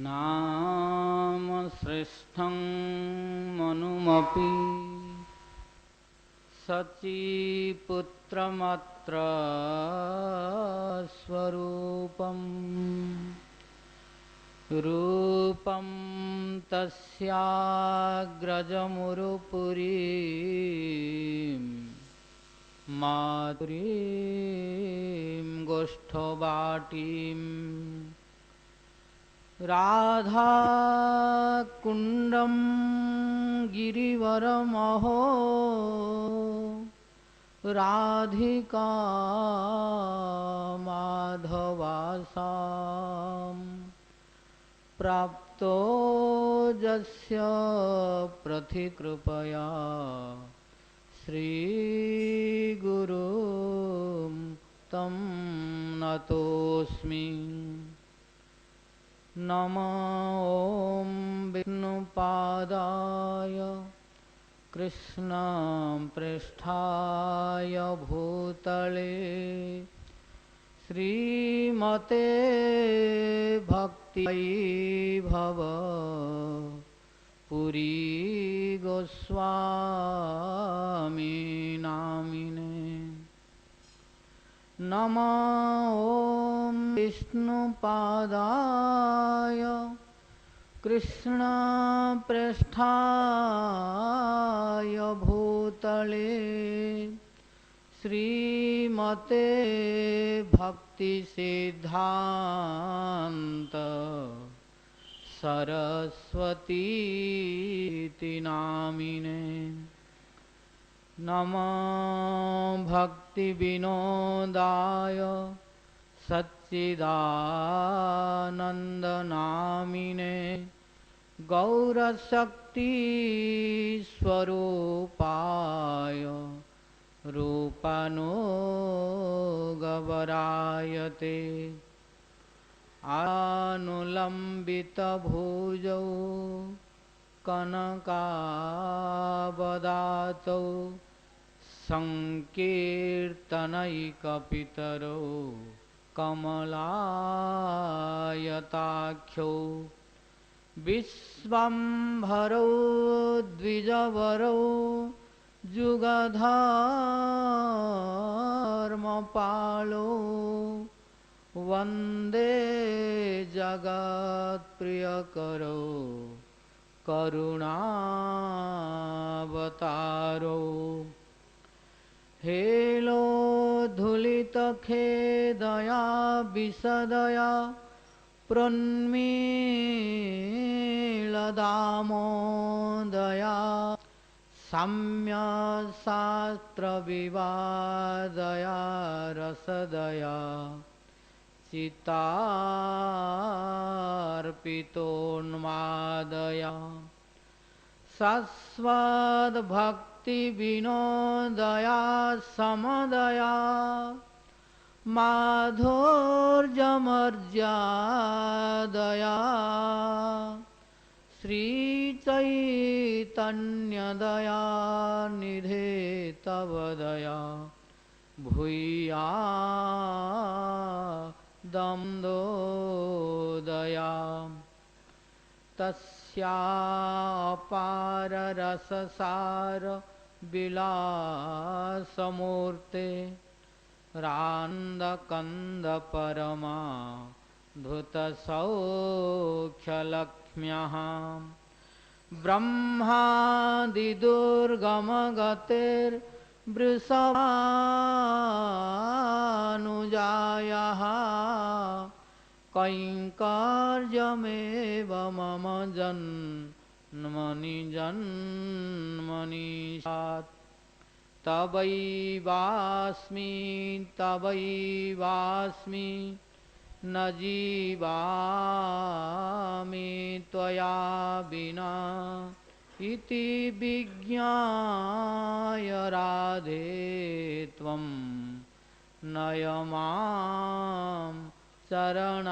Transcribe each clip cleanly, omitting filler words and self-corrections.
नाम श्रेष्ठं मनुमपि सचीपुत्रमत्र स्वरूपम् रूपं तस्याग्रजमुरुपुरीं मातुरीं गोष्ठवाटीम् राधाकुण्डं गिरिवरमहो राधिका माधवासां प्राप्तो यस्य प्रतिकृपया श्रीगुरुं तं नतोऽस्मि। नमो ॐ विष्णुपादाय कृष्णपृष्ठाय भूतले श्रीमते भक्ति भव पुरी गोस्वामी नामिने। नमो ॐ विष्णुपादाय कृष्णपृष्ठाय भूतले श्रीमते भक्ति सिद्धान्त सरस्वती नामिने। नमो भक्ति विनोदाय सच्चिदानन्दनामिने गौरशक्ति स्वरूपाय रूपानुगवरायते आनुलम्बितभुजौ कनकावदातौ संकीर्तनैकपितरौ कमलायताख्यौ विश्वम्भरौ द्विजवरौ जुगधर्मपालो वन्दे जगत्प्रियकरो करुणावतारो। हेलोद्धुलितखेदया विशदया प्रोन्मीलदामोदया साम्यशास्त्रविवादया रसदया चित्तार्पितोन्मादया शाश्वतभक्तिविनोदया समदया माधुर्यमर्यादया श्रीचैतन्यदया निधे तव दया भूयादम्दोदया। तस्यापाररससार विलासमूर्ते रान्दकन्दपरमा धृतसौख्यलक्ष्म्यः ब्रह्मादिदुर्गमगतिर्वृषभानुजायाः कैङ्कर्यमेव मम जन्मनि जन्मनि स्यात्। तवैवास्मि तवैवास्मि न जीवामि त्वया विना इति विज्ञाय राधे त्वं नय मां शरणान्तिकम्।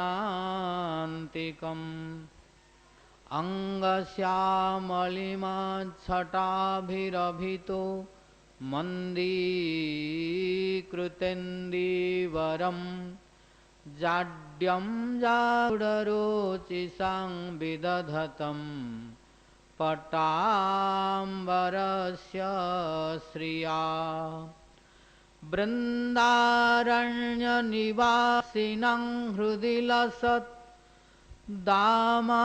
अंगश्यामलिमाच्छटाभिरभितो मन्दीकृतेन्दीवरं जाड्यं जाडरोचिषां विदधतं पटाम्बरस्य श्रिया वृन्दारण्यनिवासिनं हृदि लसत् दामाभिरामोदरं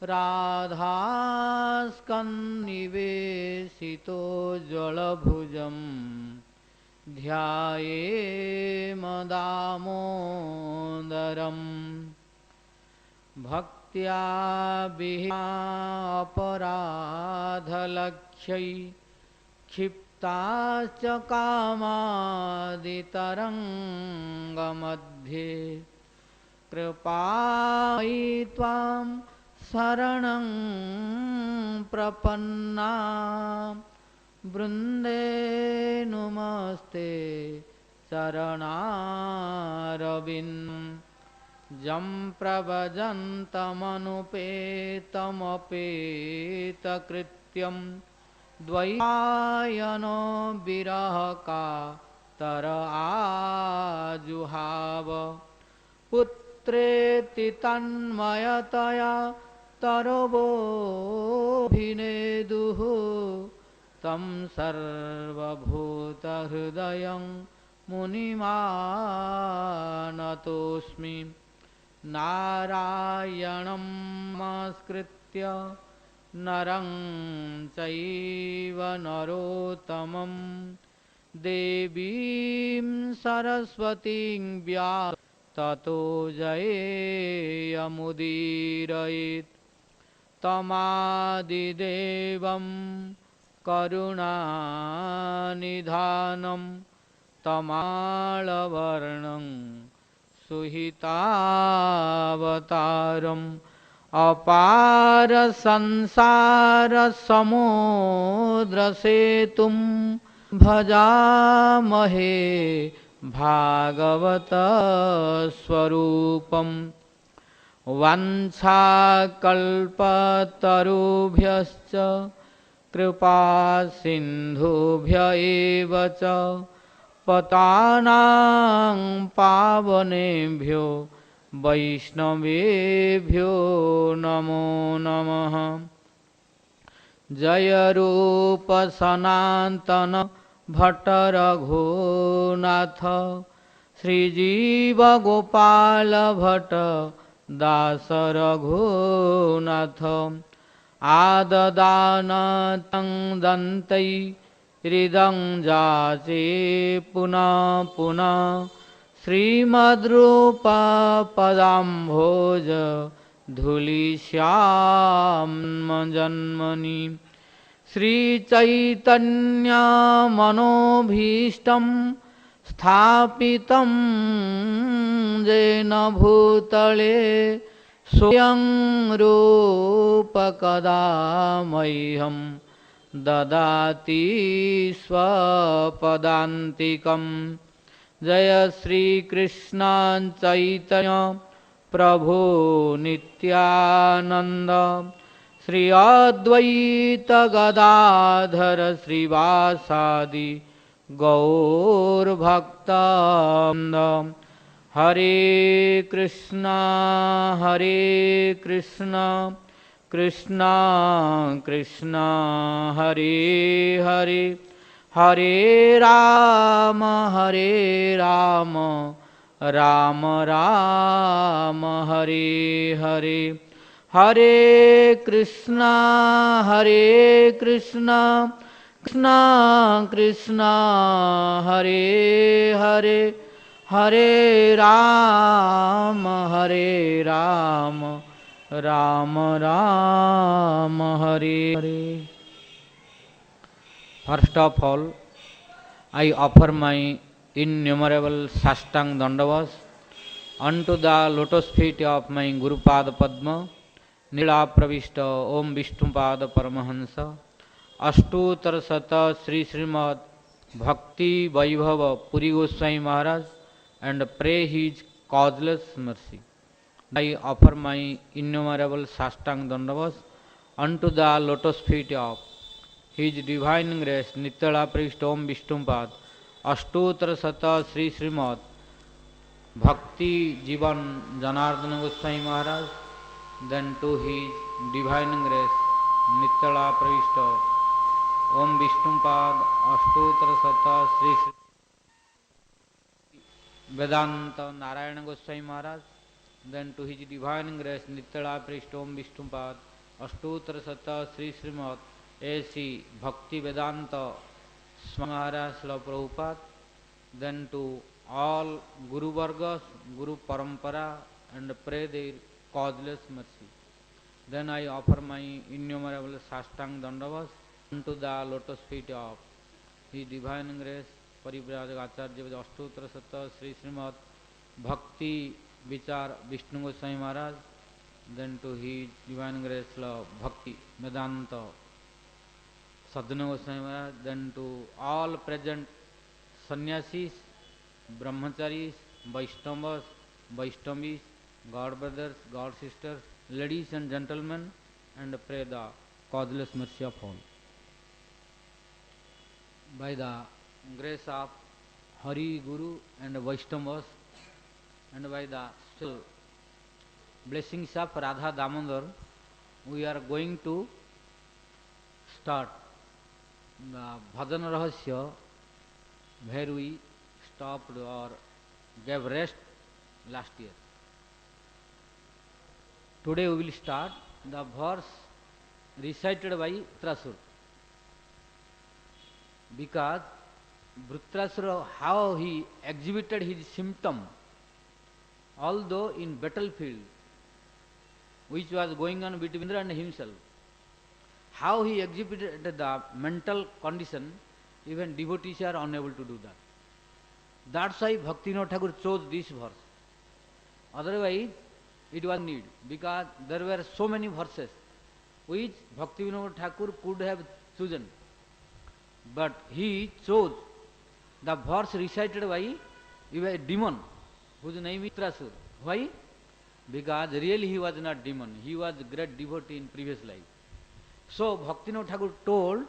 राधास्कन्निवेशितो जलभुजं ध्यायेमदामोदरं भक्त्या विहापराधलक्ष्यै क्षिप्ताश्च कामादितरङ्गमध्ये कृपामयि त्वां शरणं प्रपन्ना वृन्दे नुमस्ते चरणारविन्दं जं प्रव्रजन्तमनुपेतमपेतकृत्यं द्वैपायनो विरहकातर आजुहाव पुत्रेति तन्मयतया तरवोऽभिनेदुः तं सर्वभूतहृदयं मुनिमानतोऽस्मि नारायणं नमस्कृत्य नरं चैव नरोत्तमं देवीं सरस्वतीं व्यास ततो जयेयमुदीरयेत् तमादिदेवं करुणानिधानं तमालवर्णं सुहितावतारम् अपार संसार समुद्रसेतुं भजामहे भागवत स्वरूपम् वाञ्छाकल्पतरुभ्यश्च कृपा सिन्धुभ्य एव च पतानां पावनेभ्यो वैष्णवेभ्यो नमो नमः। जय रूप सनातन भट्ट रघुनाथ श्रीजीव गोपाल भट्ट दास रघुनाथ आददान तं दन्तै हृदं जाचे पुनः पुनः श्रीमद्रूपा पदाम्भोज धूलिश्याम जन्मनि श्रीचैतन्य मनोभीष्टं स्थापितं येन भूतले स्वयं रूप कदा मह्यं ददाति स्वपदान्तिकम्। जय श्री कृष्ण चैतन्य प्रभु नित्यानंद श्री अद्वैत गदाधर श्रीवासादि गौर भक्तवृंद। हरे Krishna Krishna Krishna Hare Hare Hare Ram Ram Ram Hare Hare Hare Krishna Krishna Krishna Hare Hare Hare Ram Ram Ram Hare Hare. First of all, I offer my innumerable sastang dandavas unto the lotus feet of my Guru Pada Padma, Nila Pravishta Om Vishnupada Paramahansa, Ashtotar Sata Sri Śrīpād Bhakti Puri Goswami Mahārāj, and pray his causeless mercy. I offer my innumerable sastang dandavas unto the lotus feet of His Divine Grace Nityala Priest Om Vishnupada Ashtotra Sata Sri Śrīmād Bhakti Janardana Goswami Mahārāj, then to His Divine Grace Nityala Priest Om Vishnupada Ashtotra Sata Sri Vedanta Narayana Goswami Mahārāj, then to His Divine Grace Nityala Priest Om Vishnupada Ashtotra Sata Sri Śrīmād A.C. Bhakti Vedanta Swami Mahārāj Śrīla Prabhupada, then to all Guru Vargas, Guru Parampara, and pray their causeless mercy. Then I offer my innumerable Sastang Dandavas unto the lotus feet of His Divine Grace Parivrajak Acharya Ashtotra Sata Sri Śrīmād Bhakti Vichar Vishnu Goswami Mahārāj, then to His Divine Grace Bhakti Vedanta Sadhana Goswami Mahārāj, then to all present sannyasis, brahmacharis, Vaishnavas, Vaishnavis, God brothers, God sisters, ladies and gentlemen, and pray the causeless mercy of all. By the grace of Hari Guru and Vaishnavas, and by the still blessings of Radha Damodar, we are going to start the Bhajana-rahasya, where we stopped or gave rest last year. Today we will start the verse recited by Vritrasura. Because Vritrasura, how he exhibited his symptom, although in battlefield, which was going on between Indra and himself, how he exhibited the mental condition, even devotees are unable to do that. That's why Bhaktivinoda Thakur chose this verse. Otherwise, it was need, because there were so many verses which Bhaktivinoda Thakur could have chosen. But he chose the verse recited by a demon whose name is Vritrasura. Why? Because really he was not demon, he was great devotee in previous life. So Bhaktivinoda Thakur told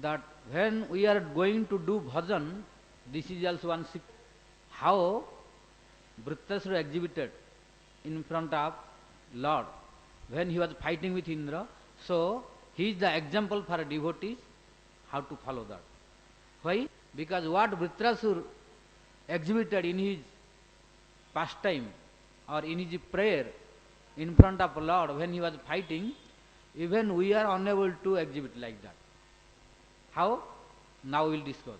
that when we are going to do bhajan, this is also one secret. How Vritrasura exhibited in front of Lord when he was fighting with Indra. So he is the example for devotees how to follow that. Why? Because what Vritrasura exhibited in his pastime or in his prayer in front of Lord when he was fighting, even we are unable to exhibit like that. How? Now we will discuss.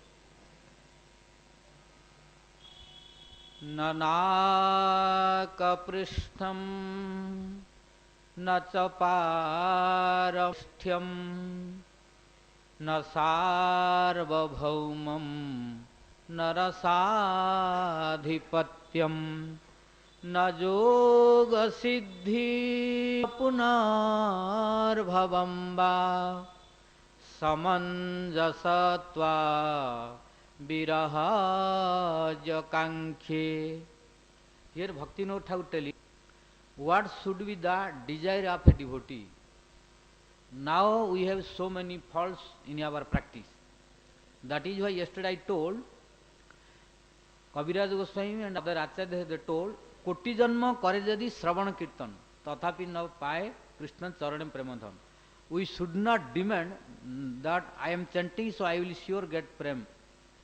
Nanakapristham na chaparastham na sarvabhaumam na rasadhipatyam na yoga siddhi punar bhavamba samanjasatva virahaja kankhe. Here Bhaktivinoda Thakur telling what should be the desire of a devotee. Now we have so many faults in our practice. That is why yesterday I told Kaviraj Goswami and other Acharya, they told Koti Janma Kare Jadi Shravan Kirtan Tathapi Na Paye Krishna Charanam Premadhan. We should not demand that I am chanting, so I will sure get prem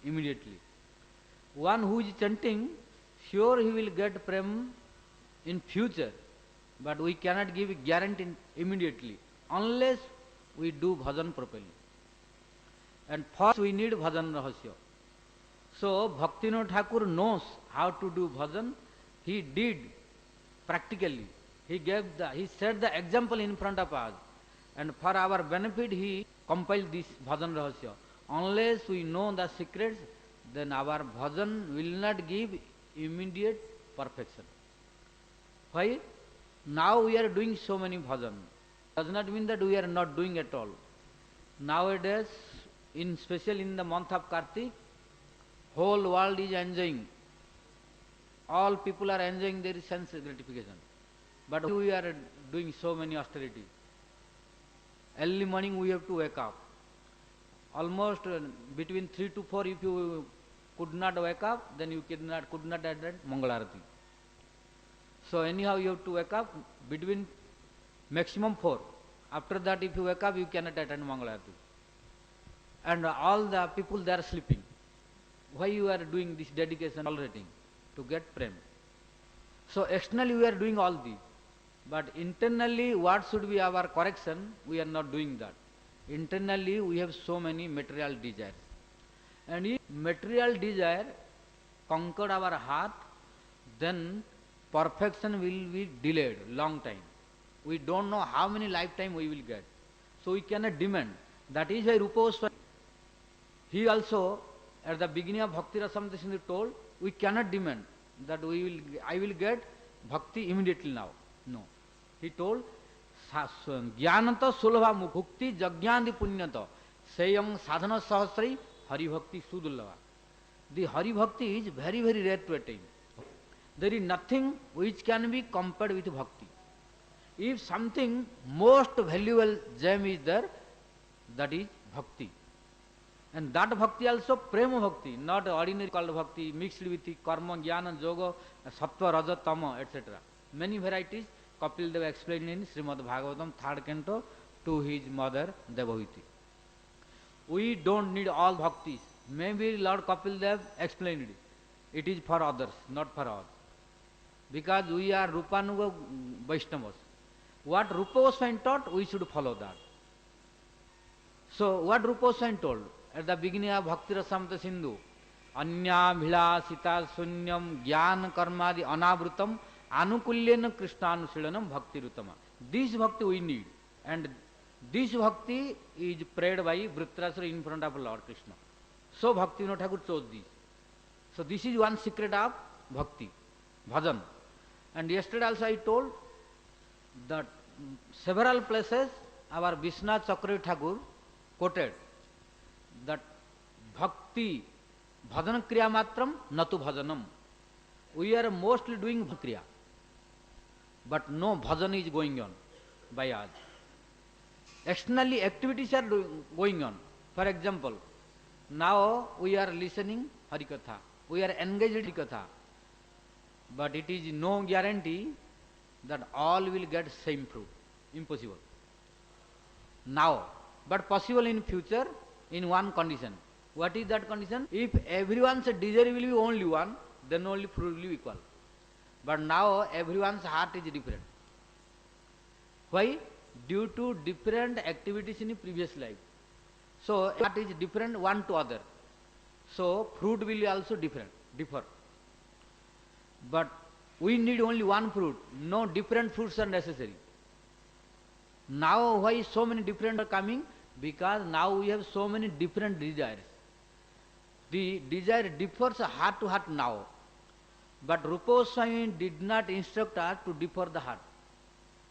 immediately. One who is chanting, sure he will get prem in future, but we cannot give a guarantee immediately unless we do bhajan properly. And first we need Bhajana-rahasya. So Bhaktivinoda Thakur knows how to do bhajan. He did practically. He set the example in front of us. And for our benefit, he compiled this Bhajana-rahasya. Unless we know the secrets, then our bhajan will not give immediate perfection. Why? Now we are doing so many bhajan. Does not mean that we are not doing at all. Nowadays, especially in the month of Kartik, whole world is enjoying. All people are enjoying their sense gratification. But we are doing so many austerities. Early morning we have to wake up. almost between 3 to 4, if you could not wake up, then you could not attend Mangalarati. So anyhow you have to wake up between maximum 4. After that, if you wake up, you cannot attend Mangalarati. And all the people, they are sleeping. Why you are doing this dedication already? To get prem. So externally we are doing all these. But internally, what should be our correction? We are not doing that. Internally, we have so many material desires. And if material desire conquered our heart, then perfection will be delayed long time. We don't know how many lifetime we will get. So we cannot demand. That is why Rupa Goswami, he also at the beginning of Bhakti Rasamrita Sindhu told, we cannot demand that I will get bhakti immediately now. No. He told, Jnanata sulabha mukti jagnandi punyata sayam sadhana sahasri hari bhakti sudulava. The hari bhakti is very, very rare to attain. There is nothing which can be compared with bhakti. If something most valuable gem is there, that is bhakti. And that bhakti also prema bhakti, not ordinary called bhakti, mixed with the karma, jnana, yoga, sattva, raja, tama, etc. Many varieties Kapil Deva explained in Śrīmād Bhagavatam 3rd canto to his mother Devaviti. We don't need all bhaktis. Maybe Lord Kapil Deva explained it. It is for others, not for us. Because we are Rupanuga Vaishnavas. What Rupa Goswami taught, we should follow that. So what Rupa Goswami told at the beginning of Bhakti Rasamrita Sindhu, Anya Bhila Sita Sunyam Jnana Karmadi Anavrutam Anukulyena Krishnanusilanam Bhakti Rutama. This bhakti we need. And this bhakti is prayed by Vritrasura in front of Lord Krishna. So Bhaktivinoda Thakur chose this. So this is one secret of bhakti, bhajan. And yesterday also I told that several places our Vishwanath Chakravarti Thakur quoted that bhakti bhajan kriya matram natu bhajanam. We are mostly doing kriya, but no bhajan is going on by us. Externally activities are going on. For example, now we are listening Harikatha, we are engaged in Harikatha, but it is no guarantee that all will get same fruit. Impossible. Now, but possible in future in one condition. What is that condition? If everyone's desire will be only one, then only fruit will be equal. But now everyone's heart is different. Why? Due to different activities in the previous life. So heart is different one to other. So fruit will also differ. But we need only one fruit. No different fruits are necessary. Now why so many different are coming? Because now we have so many different desires. The desire differs heart to heart now. But Rupa Goswami did not instruct us to differ the heart.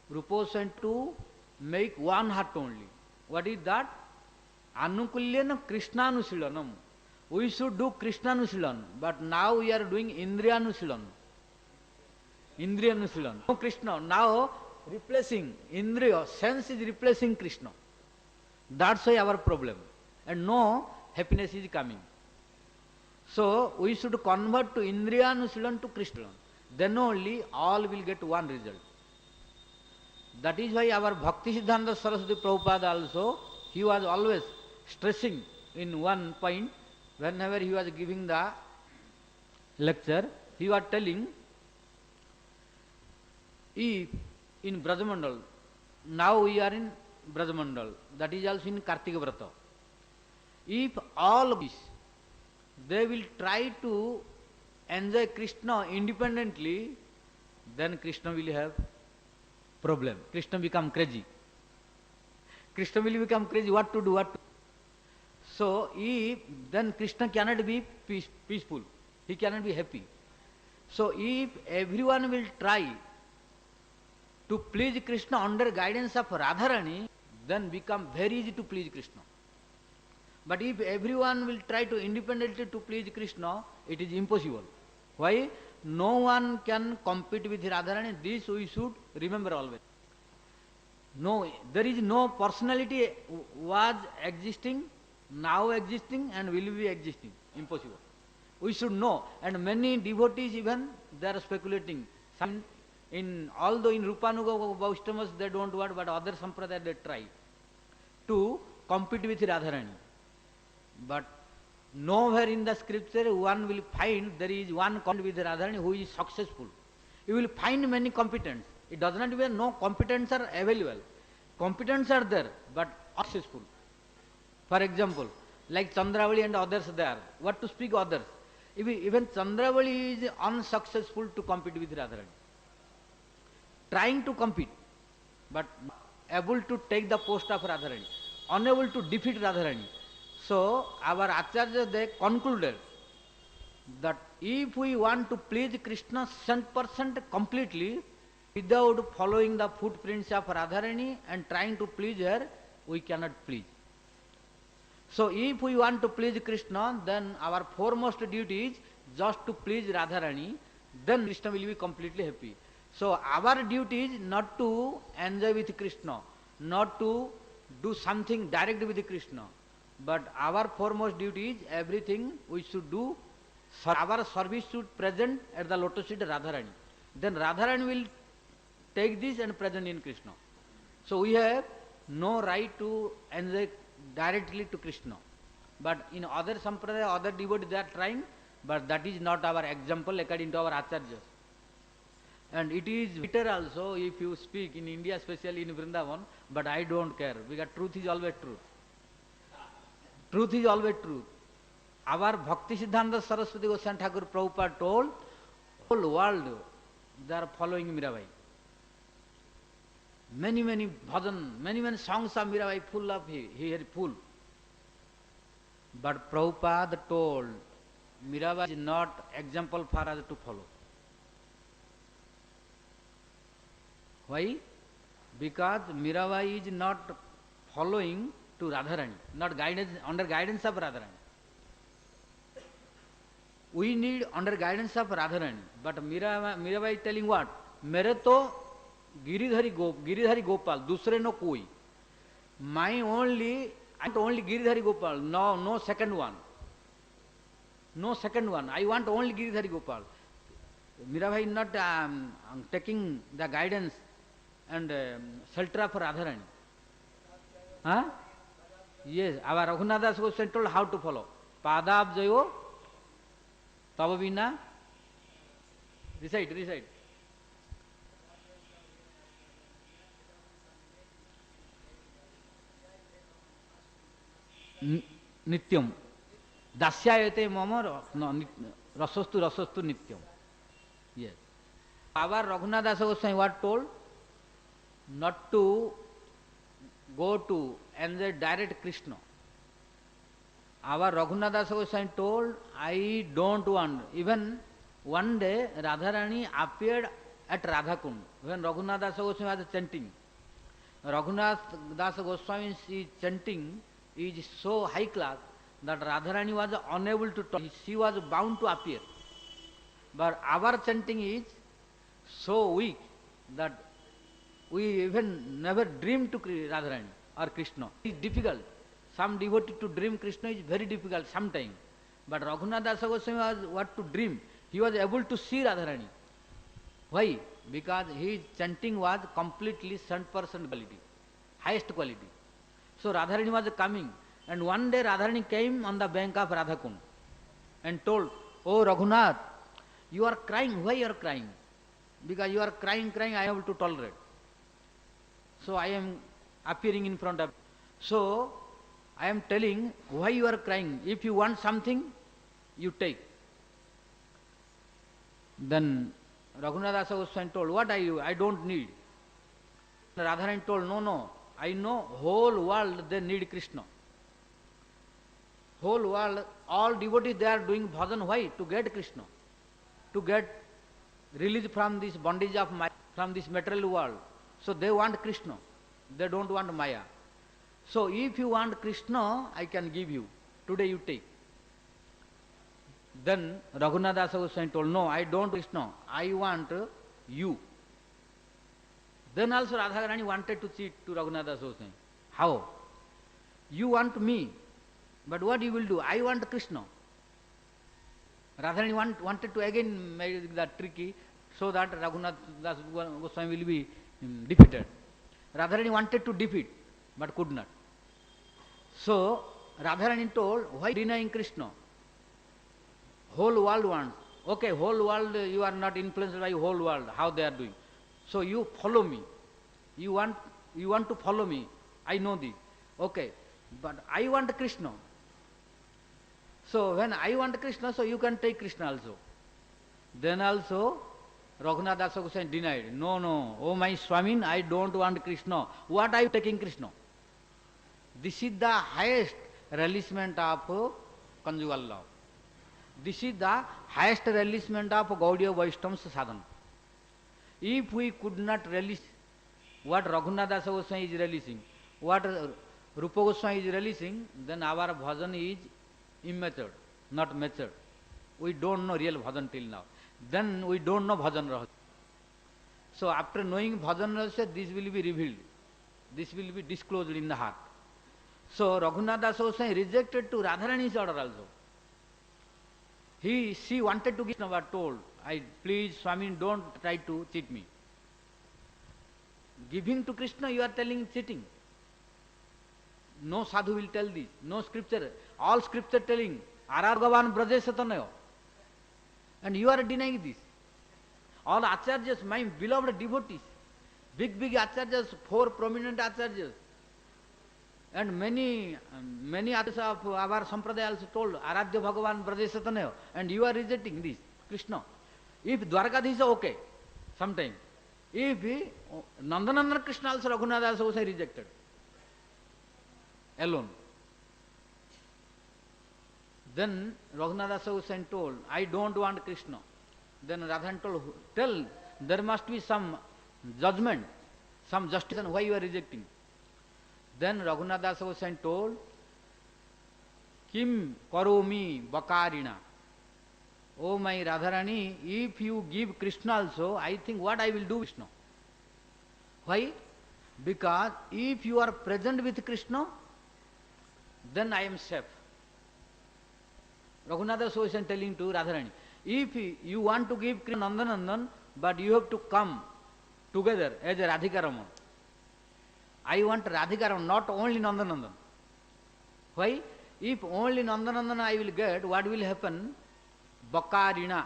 Rupa Goswami to make one heart only. What is that? Anukulyena Krishnanusilanam. We should do Krishnanusilan, but now we are doing Indriyanusilan. Indriyanusilan. No Krishna. Now replacing Indriya, sense is replacing Krishna. That's why our problem. And no happiness is coming. So we should convert to Indriyanusilan to Krishna. Then only all will get one result. That is why our Bhakti Siddhanta Saraswati Prabhupada also, he was always stressing in one point, whenever he was giving the lecture, he was telling, if in Brajamandal, now we are in Brajamandal, that is also in Kartik Vrata. If all of this, they will try to enjoy Krishna independently, then Krishna will have problem. Krishna become crazy. Krishna will become crazy. What to do? So, if then Krishna cannot be peaceful. He cannot be happy. So, if everyone will try to please Krishna under guidance of Radharani, then become very easy to please Krishna. But if everyone will try to independently to please Krishna, it is impossible. Why? No one can compete with Radharani. This we should remember always. No, there is no personality was existing now existing and will be existing. Impossible. We should know. And many devotees even, they are speculating. Some although in Rupanuga Vaishnavas they don't want, but other sampradaya they try to compete with Radharani. But nowhere in the scripture one will find there is one compete with Radharani who is successful. You will find many competents. It does not mean no competents are available. Competents are there, but unsuccessful. For example, like Chandravali and others there. What to speak others? Even Chandravali is unsuccessful to compete with Radharani. Trying to compete, but able to take the post of Radharani. Unable to defeat Radharani. So, our Acharya, they concluded that if we want to please Krishna 100% completely, without following the footprints of Radharani and trying to please her, we cannot please. So, if we want to please Krishna, then our foremost duty is just to please Radharani, then Krishna will be completely happy. So, our duty is not to enjoy with Krishna, not to do something direct with Krishna, but our foremost duty is everything we should do. Our service should present at the lotus feet Radharani. Then Radharani will take this and present in Krishna. So we have no right to enjoy directly to Krishna. But in other sampradaya, other devotees they are trying, but that is not our example according to our acharyas. And it is better also if you speak in India, especially in Vrindavan, but I don't care, because truth is always truth. Truth is always truth. Our Bhakti Siddhanta Saraswati Goswami Thakur Prabhupada told, whole world, they are following Mirabai. Many bhajan, many songs of Mirabai full of here full. But Prabhupada told, Mirabai is not example for us to follow. Why? Because Mirabai is not following to Radharani, not guidance, under guidance of Radharani. We need under guidance of Radharani, but Mirabai is telling what? Mere to Giridhari Gopal, dusre no koi. My only, I want only Giridhari Gopal, no second one. No second one, I want only Giridhari Gopal. Mirabai is not taking the guidance and shelter for Radharani. Huh? Yes, our Raghunath was told how to follow. Padab Jayo, Tavavina, recite. Nityam. Dasyayate mama rasastu nityam. Yes. Our Raghunath Goswami was told not to go to enjoy direct Krishna. Our Raghunath Goswami told, I don't want. Even one day Radharani appeared at Radhakund when Raghunath Goswami was chanting. Raghunath Das Goswami's chanting is so high class that Radharani was unable to talk. She was bound to appear. But our chanting is so weak that we even never dream to Radharani or Krishna. It is difficult. Some devotee to dream Krishna is very difficult sometimes. But Raghunath Das Goswami was what to dream. He was able to see Radharani. Why? Because his chanting was completely 100% quality, highest quality. So Radharani was coming, and one day Radharani came on the bank of Radhakund and told, Oh Raghunath, you are crying. Why you are crying? Because you are crying, I am able to tolerate. So I am appearing in front of you. So I am telling why you are crying. If you want something, you take. Then Raghunath Goswami told, what are you? I don't need. Radharani told, no, I know whole world they need Krishna. Whole world, all devotees they are doing bhajan. Why? To get Krishna. To get release from this bondage of Maya, from this material world. So they want Krishna. They don't want Maya. So if you want Krishna, I can give you. Today you take. Then Raghunath Goswami told, no, I don't want Krishna. I want you. Then also Radharani wanted to cheat to Raghunath Goswami. How? You want me. But what you will do? I want Krishna. Radharani wanted to again make that tricky so that Raghunath Das Goswami will be defeated. Radharani wanted to defeat, but could not. So Radharani told, why denying Krishna? Whole world wants. Okay, whole world, you are not influenced by whole world, how they are doing. So you follow me. You want to follow me. I know this. Okay, but I want Krishna. So when I want Krishna, so you can take Krishna also. Then also Raghunath Das Goswami denied. No, oh my Swamin, I don't want Krishna. What are you taking Krishna? This is the highest releasement of conjugal love. This is the highest releasement of Gaudiya Vaishnava sadhana. If we could not release what Raghunath Das Goswami is releasing, what Rupa Goswami is releasing, then our bhajan is immature, not mature. We don't know real bhajan till now. Then we don't know bhajan rahasya. So after knowing bhajan rahasya, this will be revealed. This will be disclosed in the heart. So Raghunath Das Goswami rejected to Radharani's order also. She wanted to give Krishna, but told, please Swami, don't try to cheat me. Giving to Krishna, you are telling cheating. No sadhu will tell this, no scripture. All scripture telling, Arargavan Brajesatanayo. And you are denying this. All acharyas, my beloved devotees, big acharyas, 4 prominent acharyas, and many others of our sampradaya also told, Aradhya Bhagavan Brajesatanayo, and you are rejecting this, Krishna. If Dwarkadhisa, okay, sometime. If Nandanandana Krishna also Raghunath Das Goswami rejected. Alone. Then Raghunath Das Goswami told, I don't want Krishna. Then Radhan told, tell, there must be some judgment, some justice, and why you are rejecting. Then Raghunath Das Goswami told, Kim karomi bakarina. Oh my Radharani, if you give Krishna also, I think what I will do Krishna. Why? Because if you are present with Krishna, then I am safe. Raghunath Das Goswami telling to Radharani, if you want to give Krishna Nandanandan, but you have to come together as a Radhika Raman. I want Radhika Raman, not only Nandanandan. Why? If only Nandanandan I will get, what will happen? Bakarina.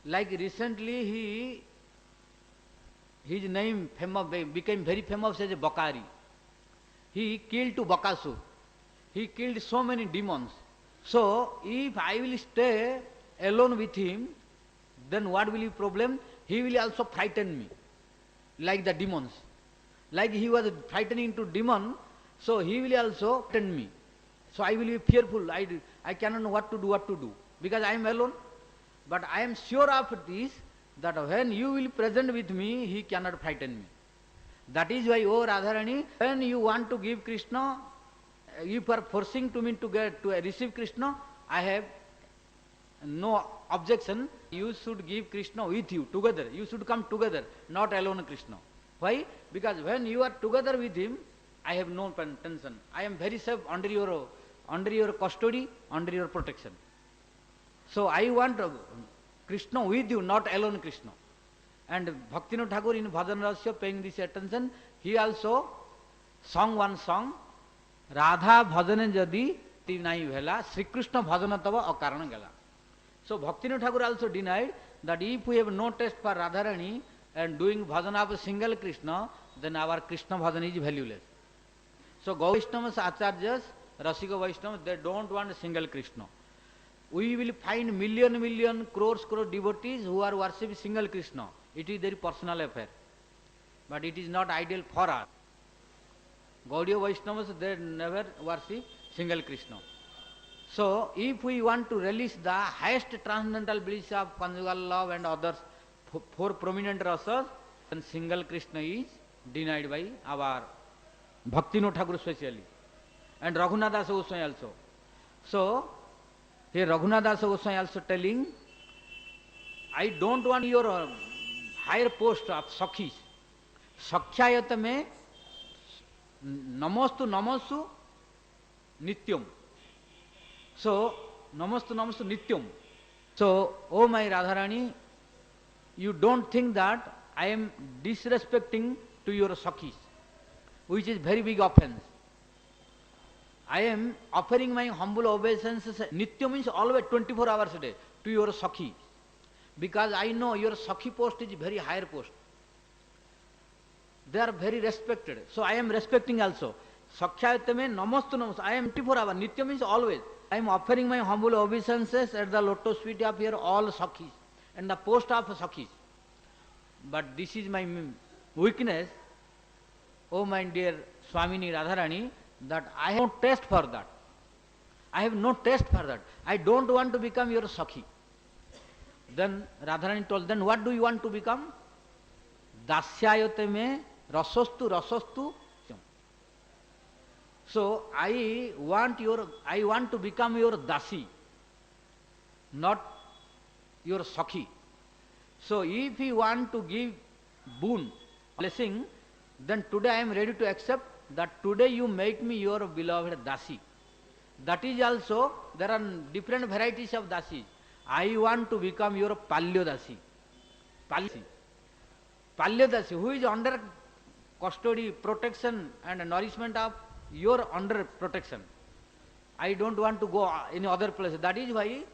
Like recently his name became very famous as a Bakari. He killed 2 Bakasur. He killed so many demons. So if I will stay alone with him, then what will be problem? He will also frighten me, like the demons. Like he was frightening to demon, so he will also frighten me. So I will be fearful. I cannot know what to do, because I am alone. But I am sure of this, that when you will present with me, he cannot frighten me. That is why, oh Radharani, when you want to give Krishna, if you are forcing to me to receive Krishna, I have no objection. You should give Krishna with you, together. You should come together, not alone Krishna. Why? Because when you are together with him, I have no tension. I am very safe under your custody, under your protection. So I want Krishna with you, not alone Krishna. And Bhaktivinoda Thakur in Bhajana-rahasya, paying this attention, he also sang one song, Radha bhajane jadi ti nahi bhela, Sri Krishna bhajana tava akarana gala. So Bhaktivinoda Thakur also denied that if we have no taste for Radharani and doing bhajana of a single Krishna, then our Krishna bhajana is valueless. So Vaishnavas, Acharyas, Rasika Vaishnavas, they don't want a single Krishna. We will find million, crores devotees who are worshipping single Krishna. It is their personal affair. But it is not ideal for us. Gaudiya Vaishnavas, they never worship single Krishna. So, if we want to release the highest transcendental bliss of conjugal love and others, 4 prominent rasas, then single Krishna is denied by our Bhaktivinoda Thakur especially, and Raghunath Das Goswami also. So, here Raghunath Das Goswami also telling, I don't want your higher post of Sakhis. Sakhyayata me namastu nityam. So, namastu namastu nityam. So, oh my Radharani, you don't think that I am disrespecting to your Sakhis, which is very big offense. I am offering my humble obeisances. Nitya means always 24 hours a day to your Sakhi. Because I know your Sakhi post is very higher post. They are very respected. So I am respecting also. Sakhyayatame namastu namastu. I am 24 hours. Nitya means always. I am offering my humble obeisances at the lotus feet of your all Sakhis and the post of Sakhis. But this is my weakness, oh my dear Swamini Radharani, that I have no taste for that. I have no taste for that. I don't want to become your Sakhi. Then Radharani told, then what do you want to become? Dasyayate me rasastu. So I want to become your dasi, not your Sakhi. So if you want to give boon, blessing, then today I am ready to accept that today you make me your beloved dasi. That is also, there are different varieties of dasis. I want to become your palyo dasi. Palyo dasi, who is under custody, protection and nourishment of your under protection. I don't want to go any other place. That is why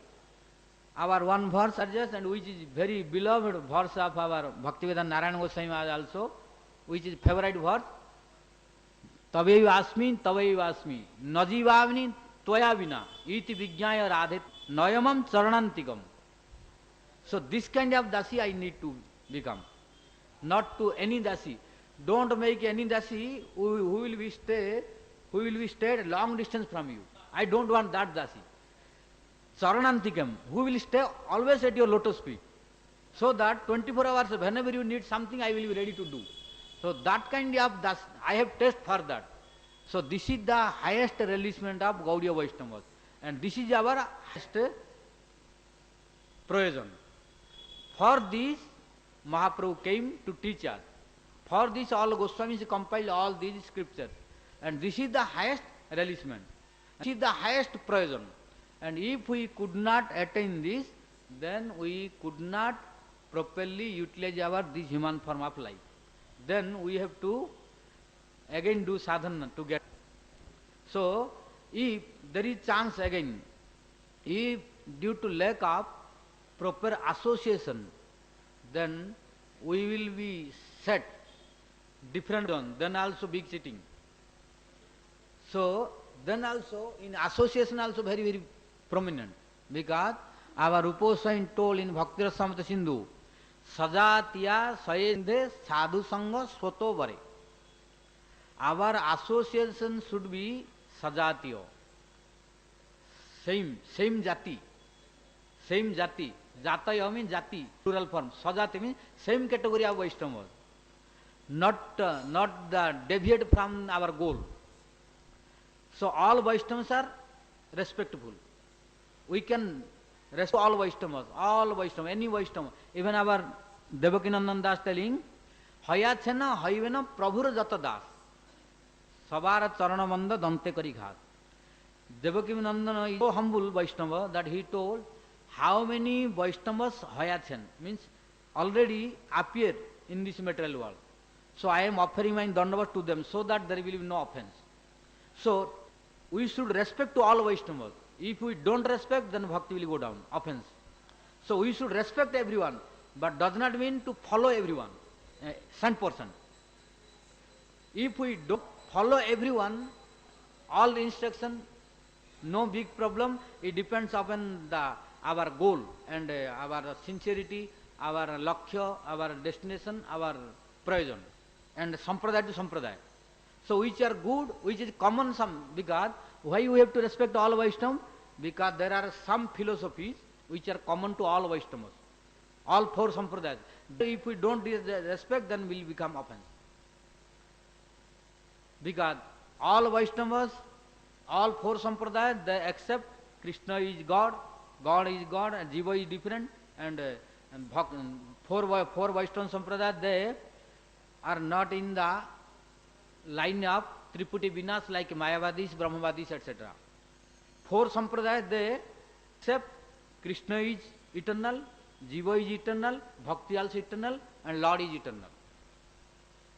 our one verse suggests, and which is very beloved verse of our Bhaktivedanta Narayana Goswami also, which is favorite verse. Tavaiva asmi, najivavni tvaya vina, iti vijnaya radhet, nayamam charanantikam. So this kind of dasi I need to become, not to any dasi. Don't make any dasi who will be stayed long distance from you. I don't want that dasi. Charanantikam, who will stay always at your lotus feet. So that 24 hours, whenever you need something, I will be ready to do. So that kind of dasi, I have taste for that. So this is the highest releasement of Gaudiya Vaishnavas. And this is our highest provision. For this, Mahaprabhu came to teach us. For this, all Goswamis compiled all these scriptures. And this is the highest releasement. This is the highest provision. And if we could not attain this, then we could not properly utilize this human form of life. Then we have to again do sadhana to get. So, if there is chance again, if due to lack of proper association, then we will be set different one, then also big sitting. So, then also in association also very, very prominent, because our Ruposwain told in Bhakti Rasamrita Sindhu, Sajatiya Sayende Sadhu Sangha Swato Vare. Our association should be Sajatiya, same jati. Jataya means jati, plural form. Sajati means same category of Vaishnavas. Not the deviate from our goal. So all Vaishnavas are respectful. We can respect all Vaishnavas, any Vaishnava. Even our Devakinandan Das telling, Hayachena Haivena Prabhur Jata Das, Sabara Charanamanda Dante Kari Ghas. Devakinandan is so humble Vaishnava that he told, how many Vaishnavas Hayachen, means already appear in this material world. So I am offering my dandavas to them so that there will be no offense. So we should respect to all Vaishnavas. If we don't respect, then bhakti will go down, offense. So we should respect everyone, but does not mean to follow everyone, 100%. If we don't follow everyone, all instruction, no big problem. It depends upon our goal and our sincerity, our lakshya, our destination, our prayojan, and sampradaya to sampradaya. So which are good, which is common some, because why we have to respect all Vaishnavas? Because there are some philosophies which are common to all Vaishnavas, all four sampradayas. If we don't respect, then we will become offense. Because all Vaishnavas, all four sampradayas, they accept Krishna is God, God is God, and Jiva is different, and four Vaishnava sampradayas, they are not in the line of Triputi Vinas like Mayavadis, Brahmavadis, etc. four sampradaya, they accept Krishna is eternal, Jiva is eternal, Bhakti also eternal, and Lord is eternal.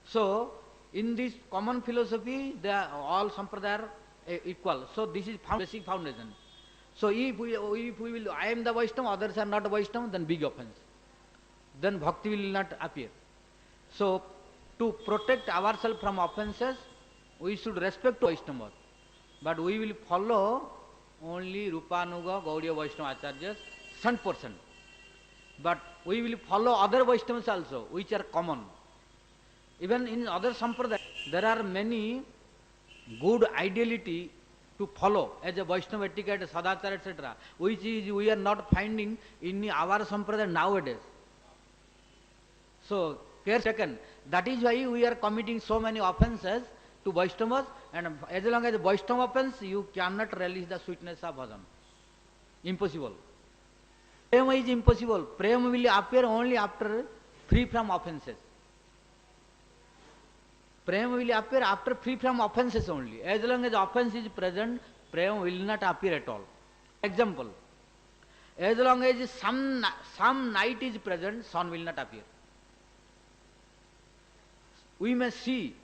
So, in this common philosophy, they are all sampradaya are equal. So, this is basic foundation. So, if we will, I am the Vaishnava, others are not Vaishnava, then big offense. Then Bhakti will not appear. So, to protect ourselves from offenses, we should respect Vaishnavas. But we will follow only Rupanuga, Gaudiya Vaishnava Acharyas, 100%. But we will follow other Vaishnavas also, which are common. Even in other sampradaya, there are many good ideality to follow as a Vaishnava etiquette, Sadachara, etc., which is we are not finding in our sampradaya nowadays. So, care taken. That is why we are committing so many offenses to Vaishnavas, and as long as Vaishnava offense, you cannot relish the sweetness of bhajan. Impossible. Prema is impossible. Prema will appear only after free from offenses. Prema will appear after free from offenses only. As long as offense is present, prema will not appear at all. Example, as long as some night is present, sun will not appear. We may see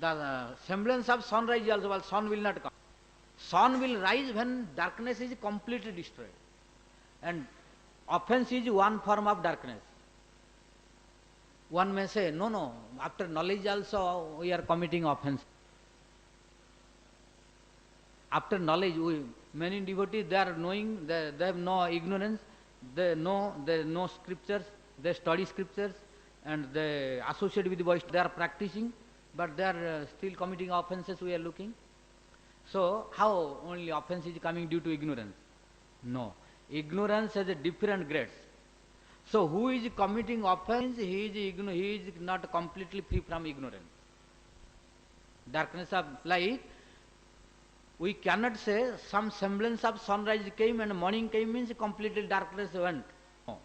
the semblance of sunrise also, but sun will not come. Sun will rise when darkness is completely destroyed. And offense is one form of darkness. One may say, no, after knowledge also we are committing offense. After knowledge, many devotees, they are knowing, they have no ignorance, they know scriptures, they study scriptures, and they associate with the voice, they are practicing, but they are still committing offenses, we are looking. So, how only offense is coming due to ignorance? No. Ignorance has a different grades. So, who is committing offense, he is not completely free from ignorance. Darkness of light, we cannot say some semblance of sunrise came and morning came means completely darkness went. No.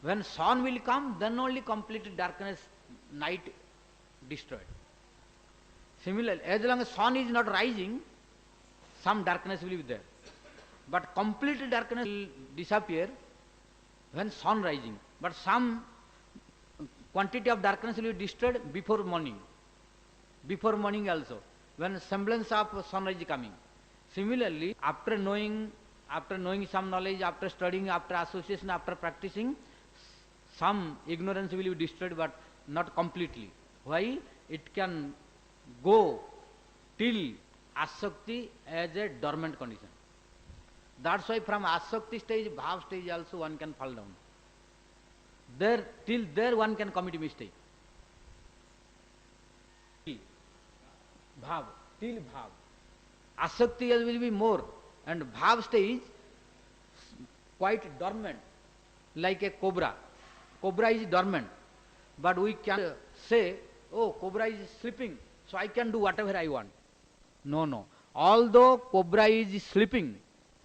When sun will come, then only completely darkness, night destroyed. Similarly, as long as sun is not rising, some darkness will be there. But complete darkness will disappear when sun rising. But some quantity of darkness will be destroyed before morning. Before morning also, when semblance of sunrise is coming. Similarly, after knowing some knowledge, after studying, after association, after practicing, some ignorance will be destroyed, but not completely. Why? It can go till asakti as a dormant condition. That's why from asakti stage, bhav stage also one can fall down. Till there one can commit mistake. Bhav, till bhav. Asakti will be more, and bhav stage quite dormant, like a cobra. Cobra is dormant, but we can say, oh, cobra is sleeping, so I can do whatever I want. No. Although cobra is sleeping,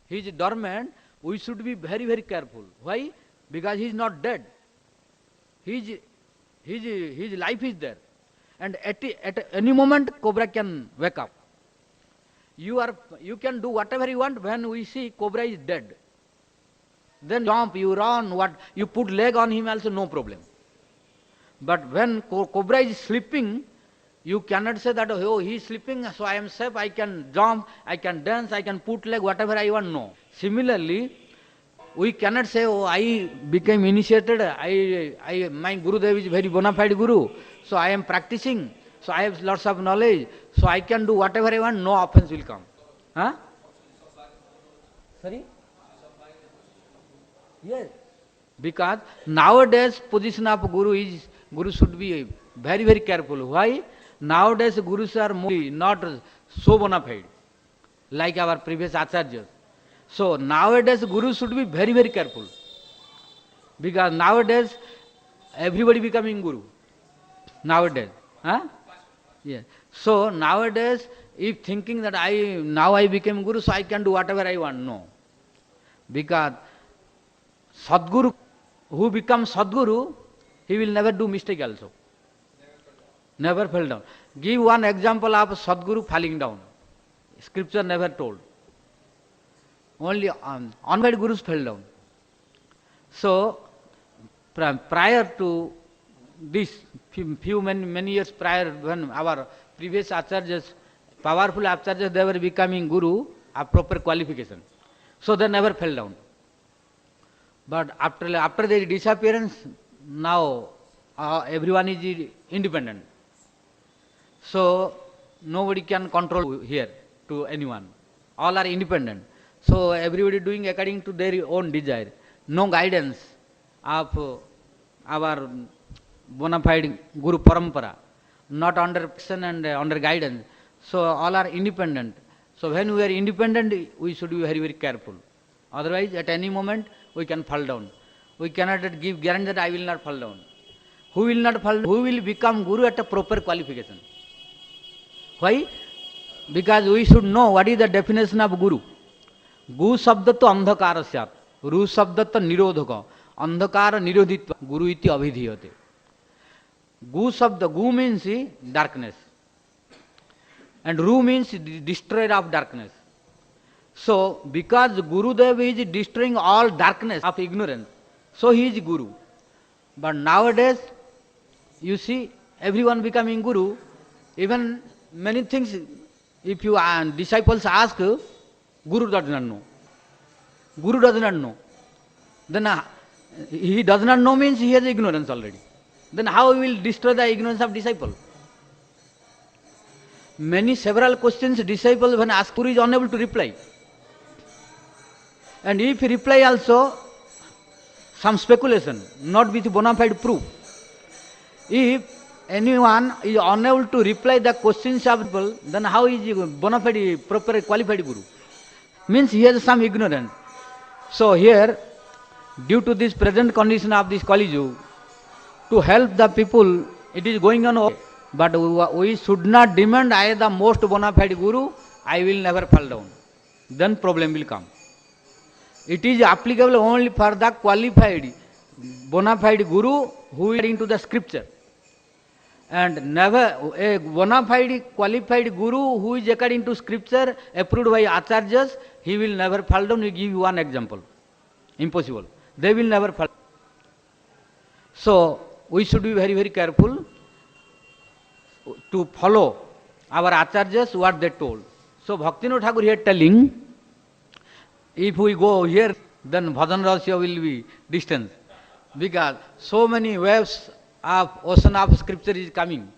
he is dormant, we should be very, very careful. Why? Because he is not dead. His life is there. And at any moment, cobra can wake up. You can do whatever you want when we see cobra is dead. Then jump, you run, you put leg on him also, no problem. But when cobra is sleeping, you cannot say that, oh, he is sleeping, so I am safe, I can jump, I can dance, I can put leg, whatever I want, no. Similarly, we cannot say, oh, I became initiated, my Gurudev is very bona fide Guru, so I am practicing, so I have lots of knowledge, so I can do whatever I want, no offense will come. Huh? Sorry? Yes. Because nowadays position of Guru should be very, very careful. Why? Nowadays Gurus are not so bona fide, like our previous Acharyas. So nowadays Gurus should be very, very careful. Because nowadays everybody becoming Guru. Nowadays. Huh? Yeah. So nowadays, if thinking that now I became Guru, so I can do whatever I want, no. Because Sadguru, who becomes Sadguru, he will never do mistake also. Never fell down. Give one example of Sadguru falling down. Scripture never told. only unqualified gurus fell down. So, prior to this, many years prior, when our previous acharyas, powerful acharyas, they were becoming guru of proper qualification. So they never fell down. But after their disappearance, now everyone is independent. So nobody can control here to anyone. All are independent. So everybody doing according to their own desire. No guidance of our bona fide Guru Parampara, not under person and under guidance. So all are independent. So when we are independent, we should be very, very careful. Otherwise, at any moment, we can fall down. We cannot give guarantee that I will not fall down. Who will not fall down? Who will become Guru at a proper qualification? Why? Because we should know what is the definition of Guru. Gu sabda to andhakara syat. Ru sabda to nirodhaka. Andhakara nirodhitva. Guru iti abhidhiyate. Gu sabda, gu means darkness. And Ru means destroyer of darkness. So, because Gurudev is destroying all darkness of ignorance, so he is Guru. But nowadays, you see, everyone becoming Guru, even many things, if you disciples ask, Guru does not know. Guru does not know. Then he does not know means he has ignorance already. Then how he will destroy the ignorance of disciple? Several questions disciple when asked, Guru is unable to reply. And if he reply also, some speculation, not with bona fide proof. If anyone is unable to reply the questions of people, then how is he bona fide, proper qualified Guru? Means he has some ignorance. So here, due to this present condition of this Kali Yuga, to help the people, it is going on. But we should not demand I am the most bona fide Guru, I will never fall down. Then problem will come. It is applicable only for the qualified, bona fide Guru who is into the scripture. And never a bona fide qualified Guru who is according to scripture, approved by acharyas, he will never fall down. We give you one example. Impossible. They will never fall. So we should be very, very careful to follow our acharyas what they told. So Bhaktivinoda Thakur here telling, if we go here, then Bhajana-rahasya will be distant. Because so many waves of ocean of scripture is coming.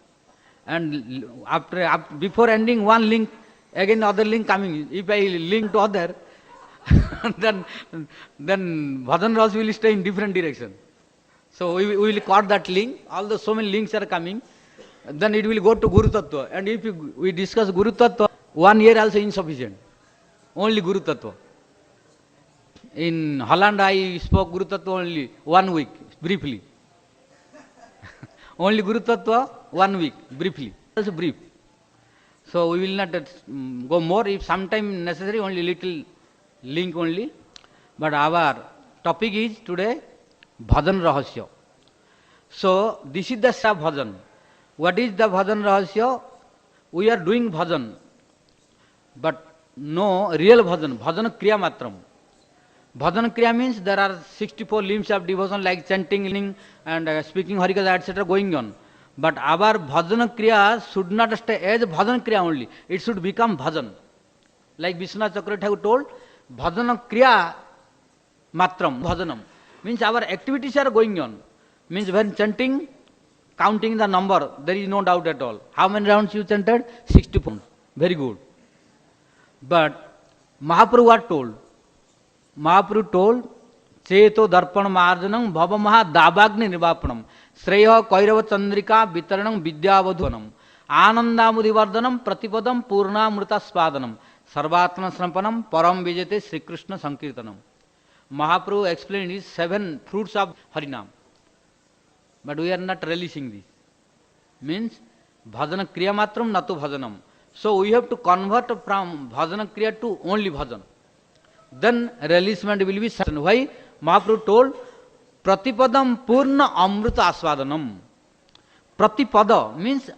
And before ending one link, again other link coming. If I link to other, then Bhajana-rahasya will stay in different direction. So we will cut that link. Although so many links are coming, then it will go to Guru Tattva. And if we discuss Guru Tattva, 1 year also insufficient. Only Guru Tattva. In Holland I spoke Guru Tattva only 1 week, briefly. Only Guru Tattva 1 week, briefly. That's brief. So we will not go more. If sometime necessary, only little link only. But our topic is today Bhajana-rahasya. So this is the bhajan. What is the Bhajana-rahasya? We are doing bhajan, but no real bhajan. Bhajana kriya matram. Bhajana kriya means there are 64 limbs of devotion like chanting and speaking Harikatha, etc. going on. But our bhajana kriya should not stay as bhajana kriya only. It should become bhajan. Like Vishwanath Chakravarti Thakur told, bhajana kriya matram, bhajanam. Means our activities are going on. Means when chanting, counting the number, there is no doubt at all. How many rounds you chanted? 60 pounds. Very good. But Mahaprabhu what told? Mahaprabhu told, Cheto darpan marjanam bhava maha dabagni nivapanam sreya kairava chandrika vitaranam vidyavadhuvanam anandamudivardhanam pratipadam purnamrita spadanam sarvatma sampanam param vijate Sri Krishna sankirtanam. Mahaprabhu explained his 7 fruits of Harinam. But we are not relishing this. Means bhajana kriya matram natu bhajanam. So we have to convert from bhajana kriya to only bhajan. Then relishment will be certain. Why? Mahaprabhu told, Pratipadam purna amrita aswadanam. Pratipada means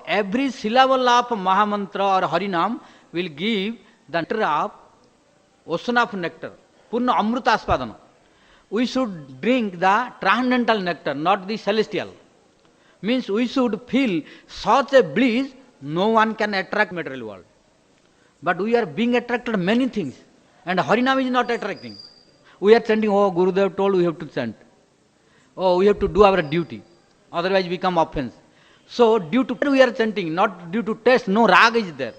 every syllable of Mahamantra or Harinam will give the nectar of ocean of nectar, Purna Amruta Aspadana. We should drink the transcendental nectar, not the celestial. Means we should feel such a bliss, no one can attract material world. But we are being attracted many things, and Harinam is not attracting. We are chanting, oh, Gurudev told we have to chant. Oh, we have to do our duty, otherwise become offense. So due to we are chanting, not due to taste, no rag is there.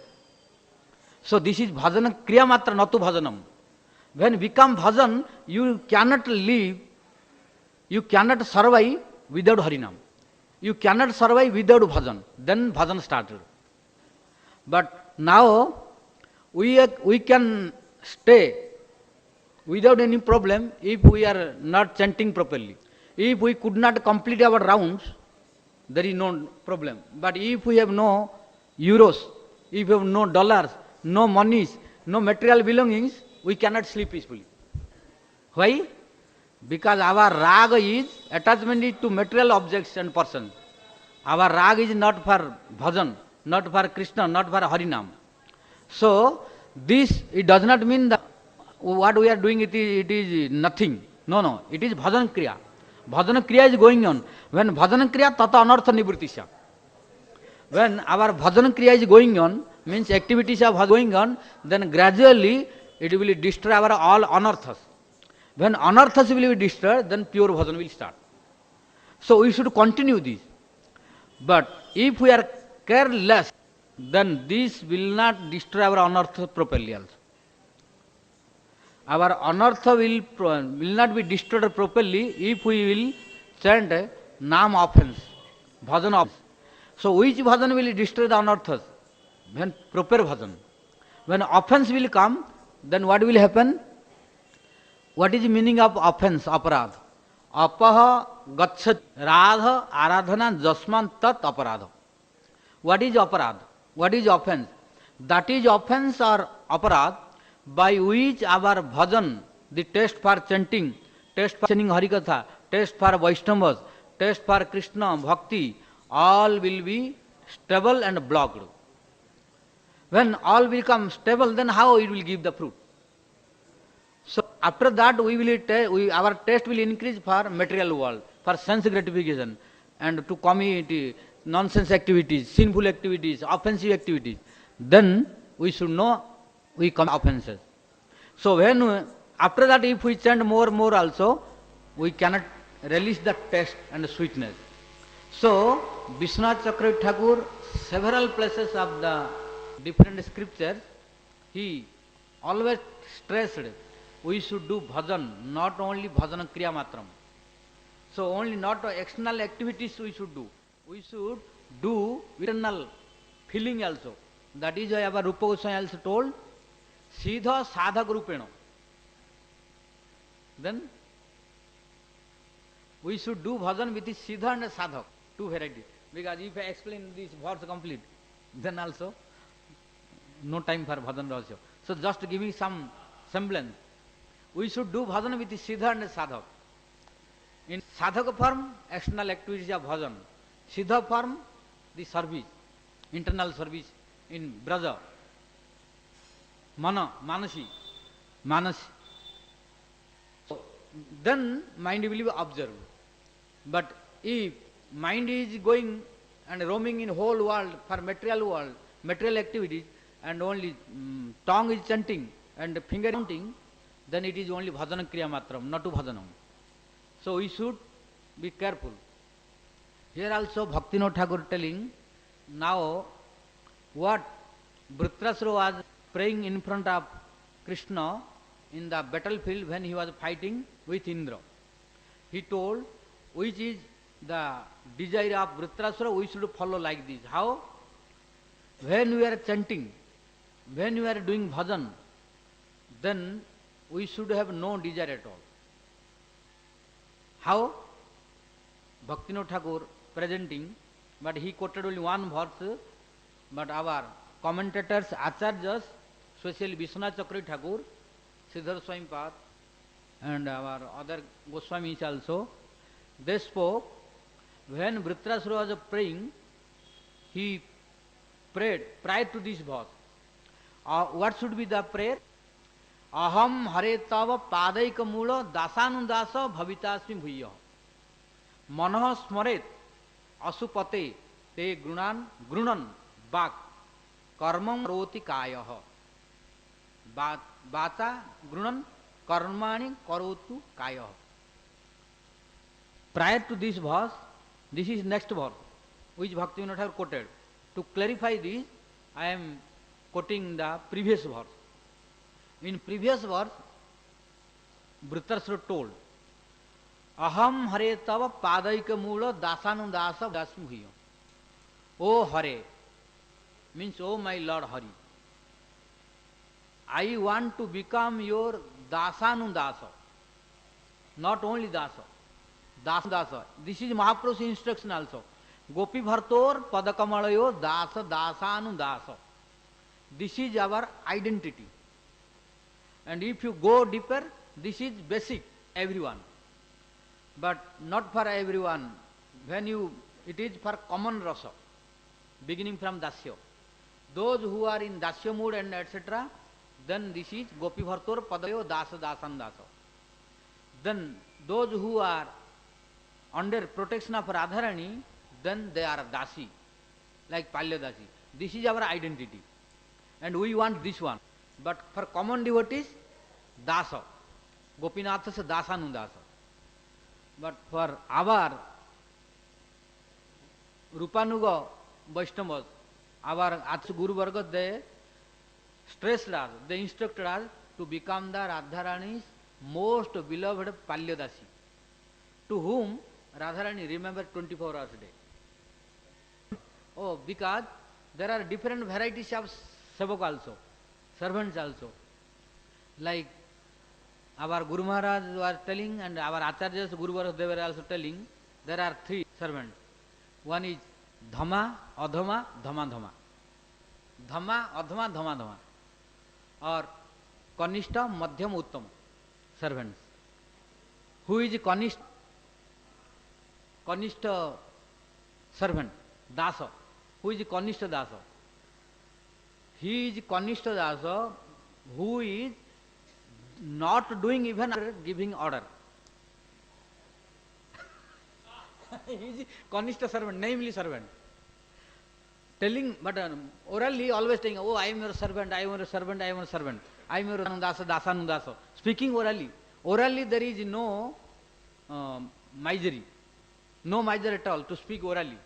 So this is bhajana kriya matra, not to bhajanam. When become bhajan, you cannot live, you cannot survive without Harinam. You cannot survive without bhajan. Then bhajan started. But now we can stay without any problem if we are not chanting properly. If we could not complete our rounds, there is no problem. But if we have no euros, if we have no dollars, no monies, no material belongings, we cannot sleep peacefully. Why? Because our raga is attachment to material objects and persons. Our raga is not for bhajan, not for Krishna, not for Harinam. So this, it does not mean that what we are doing it is nothing. No, it is bhajan kriya. Bhajan kriya is going on. When bhajan kriya, tata anartha nivrittisya. When our bhajan kriya is going on, means activities are going on, then gradually it will destroy our all anarthas. When anarthas will be destroyed, then pure bhajan will start. So we should continue this. But if we are careless, then this will not destroy our anartha properly also. Our anartha will not be destroyed properly if we will chant nam offense, bhajan offense. So which bhajan will destroy the anarthas? When proper bhajan. When offense will come, then what will happen? What is the meaning of offense, aparadha? Apaha gachat radha aradhana jasman tat aparadha. What is aparadha? What is offense? That is offense or aparadha by which our bhajan, the taste for chanting, taste for chanting Harikatha, taste for Vaishnavas, taste for Krishna, Bhakti, all will be stable and blocked. When all become stable, then how it will give the fruit? So after that our taste will increase for material world, for sense gratification, and to community, nonsense activities, sinful activities, offensive activities. Then we should know we come offenses. So when after that if we chant more also, we cannot release the taste and sweetness. So Vishwanath Chakravarti Thakur, several places of the different scriptures, he always stressed we should do bhajan, not only bhajana kriya matram. So only not external activities we should do. We should do internal feeling also. That is why our Rupa Goswami also told, Siddha sadhak rupena. Then we should do bhajan with siddha and sadhak, two varieties. Because if I explain this verse complete, then also no time for bhajan also. So just giving some semblance. We should do bhajan with siddha and sadhak. In sadhaka form, external activities of bhajan. Siddha form, the service, internal service in braja. Manasi. So then mind will be observed. But if mind is going and roaming in whole world for material activities, and only tongue is chanting and finger counting, then it is only bhajana kriya matram, not to bhajanam. So we should be careful. Here also Bhaktivinoda Thakur telling, now what Vritrasura was praying in front of Krishna in the battlefield when he was fighting with Indra. He told, which is the desire of Vritrasura, we should follow like this. How? When we are chanting, when we are doing bhajan, then we should have no desire at all. How? Bhaktivinoda Thakur presenting, but he quoted only one verse, but our commentators, Acharyas, especially Vishwanath Chakravarti Thakur, Śrīdhara Śrīpād, and our other Goswamis also, they spoke, when Vritrasura was praying, he prayed prior to this verse. What should be the prayer? अहम हरे तव पादैक मूल दासानुदास भवितास्मि भूय मनः स्मरेत असुपते ते गृणन वाक् कर्मं करोति कायः वाचा गृणन कर्माणि करोतु कायः. Prior to this verse, this is next verse which Bhaktivinoda Thakur quoted. To clarify this, I am quoting the previous verse. In previous verse, Dhritarashtra told, Aham Hare Tava Padaika Mula Dasanudasa Dasmi Bhuyo. O Hare, means O my Lord Hari, I want to become your Dasanudasa. Not only Dasa, Dasa. This is Mahaprabhu's instruction also. Gopi Bhartor Padakamalayo Dasa Dasanudasa. This is our identity. And if you go deeper, this is basic, everyone. But not for everyone. It is for common rasa, beginning from Dasya. Those who are in Dasya mood and etc., then this is Gopi Bhartor Padayo Dasa Dasan Dasa. Then those who are under protection of Radharani, then they are Dasi, like Palya Dasi. This is our identity. And we want this one. But for common devotees, Dasa. Gopinathasya Dasanudasa. But for our Rupanuga Vaishnavas, our Guru Varga, they stressed us, they instructed us to become the Radharani's most beloved Palyadasi, to whom Radharani remembered 24 hours a day. Oh, because there are different varieties of sevak also, servants also. Like our Guru Maharaj was telling, and our Acharyas, Guru Maharaj, they were also telling, there are three servants. One is Dhama, Adhama, Dhama, Dhama. Dhama, Adhama, Dhama, Dhama. Or Kanishta, Madhyam, Uttam servants. Who is Kanishta servant? Dasa. Who is Kanishta Dasa? He is Kanishta Dasa who is not doing even giving order. He is Kanishta servant, namely servant. Telling, but orally always saying, oh, I am your servant, I am your servant, I am your servant. I am your Dasa, Dasanudasa. Speaking orally. Orally there is no misery. No misery at all to speak orally.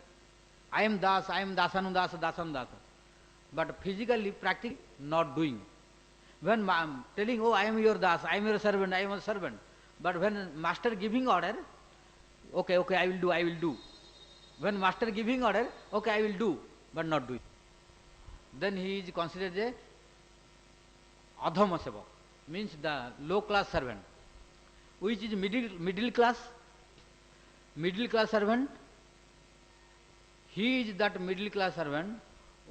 I am Das, I am Dasanudasa, Dasanudasa. But physically, practically, not doing. When telling, oh, I am your Das, I am your servant, I am your servant. But when master giving order, okay, I will do. When master giving order, okay, I will do, but not doing. Then he is considered a Adhama Sevak, means the low class servant, which is middle class servant. He is that middle class servant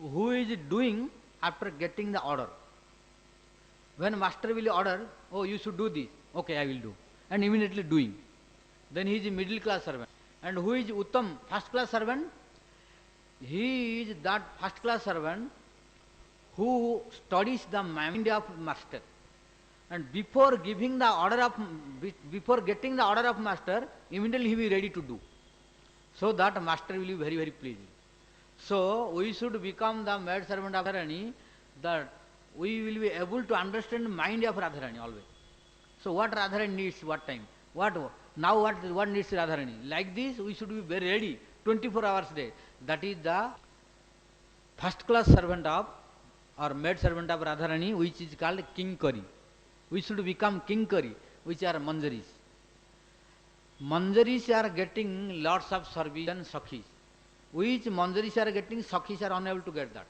who is doing after getting the order. When master will order, oh, you should do this, okay, I will do, and immediately doing. Then he is a middle class servant. And who is Uttam, first class servant? He is that first class servant who studies the mind of master. And before getting the order of master, immediately he will be ready to do. So that master will be very, very pleased. So we should become the maid servant of Radharani, that we will be able to understand the mind of Radharani always. So what Radharani needs, what time, what needs Radharani. Like this we should be very ready 24 hours a day. That is the first class servant of or maid servant of Radharani, which is called Kinkari. We should become Kinkari, which are Manjaris. Manjaris are getting lots of service and Sakhis. Which Manjaris are getting, Sakhis are unable to get that.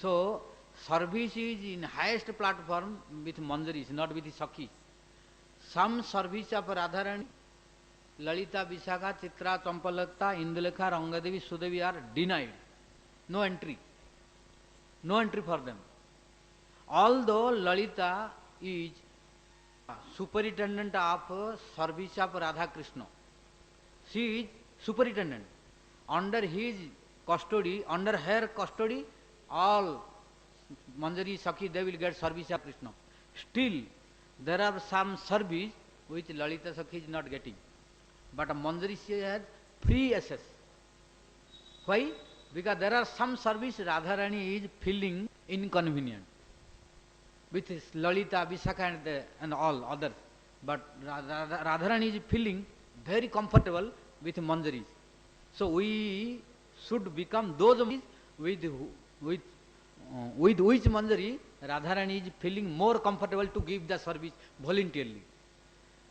So service is in highest platform with Manjaris, not with Sakhis. Some service of Radharani, Lalita, Vishakha, Chitra, Champalakta, Indulekha, Rangadevi, Sudevi are denied. No entry. No entry for them. Although Lalita is superintendent of service of Radha Krishna. She is superintendent. Under his custody, under her custody, all Manjari, Sakhi, they will get service of Krishna. Still, there are some service which Lalita Sakhi is not getting. But Manjari she has free access. Why? Because there are some service Radharani is feeling inconvenient with his Lalita, Vishakha and all others. But Radharani is feeling very comfortable with Manjari. So we should become those with which Manjari Radharani is feeling more comfortable to give the service voluntarily.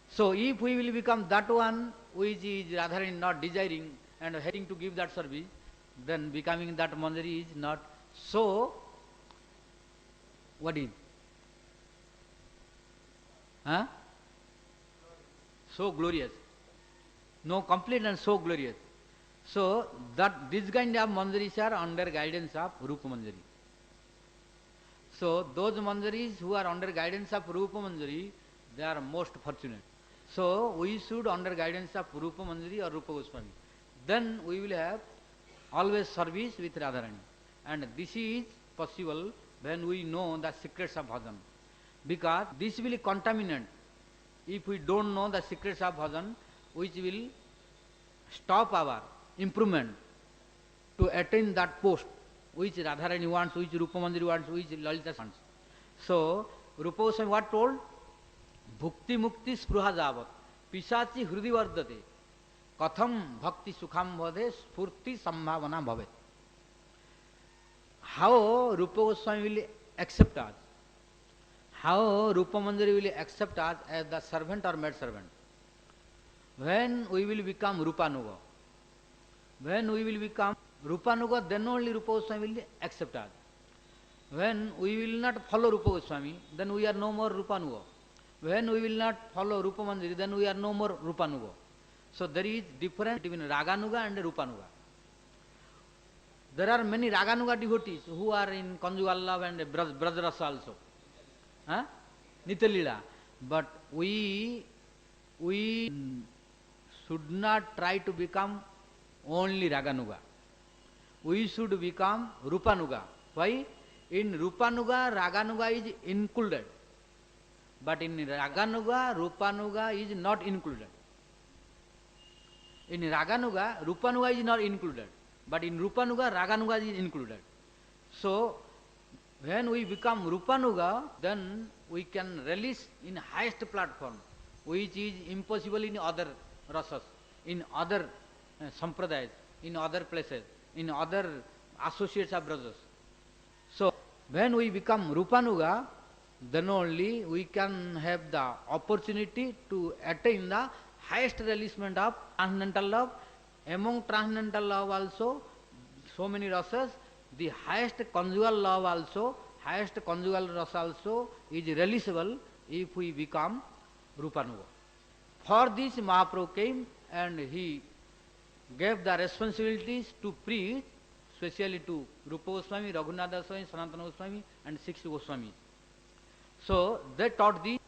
So if we will become that one which is Radharani not desiring and hating to give that service, then becoming that Manjari is not so, what is? Huh? So glorious. No, complete and so glorious. So that this kind of Manjaris are under guidance of Rupa Manjari. So those Manjaris who are under guidance of Rupa Manjari, they are most fortunate. So we should under guidance of Rupa Manjari or Rupa Goswami. Then we will have always service with Radharani. And this is possible when we know the secrets of bhajan. Because this will contaminate. If we don't know the secrets of bhajan, which will stop our improvement to attain that post which Radharani wants, which Rupa Manjari wants, which Lalita wants. So Rupa Goswami what told? Bhukti mukti spruha javat pisachi hrudi vardate katham bhakti sukham bhade spurti sambhavana bhavet. How Rupa Goswami will accept us? How Rupa Manjari will accept us as the servant or maid servant? When we will become Rupanuga. When we will become Rupanuga, then only Rupa Goswami will accept us. When we will not follow Rupa Goswami, then we are no more Rupanuga. When we will not follow Rupa Manjari, then we are no more Rupanuga. So there is difference between Raganuga and Rupanuga. There are many Raganuga devotees who are in conjugal love and Brajrasa also. Huh? Nityalila. But we should not try to become only Raganuga. We should become Rupanuga. Why? In Rupanuga, Raganuga is included. But in Raganuga, Rupanuga is not included. In Raganuga, Rupanuga is not included. But in Rupanuga, Raganuga is included. So, when we become Rupanuga, then we can release in highest platform, which is impossible in other rasas, in other sampradayas, in other places, in other associates of brothers. So, when we become Rupanuga, then only we can have the opportunity to attain the highest releasement of transcendental love. Among transcendental love also, so many rasas, the highest conjugal love also, highest conjugal rasa also is releasable if we become Rupanuga. For this Mahaprabhu came and he gave the responsibilities to preach, especially to Rupa Goswami, Raghunatha Goswami, Sanatana Goswami and 6 Goswamis. So they taught this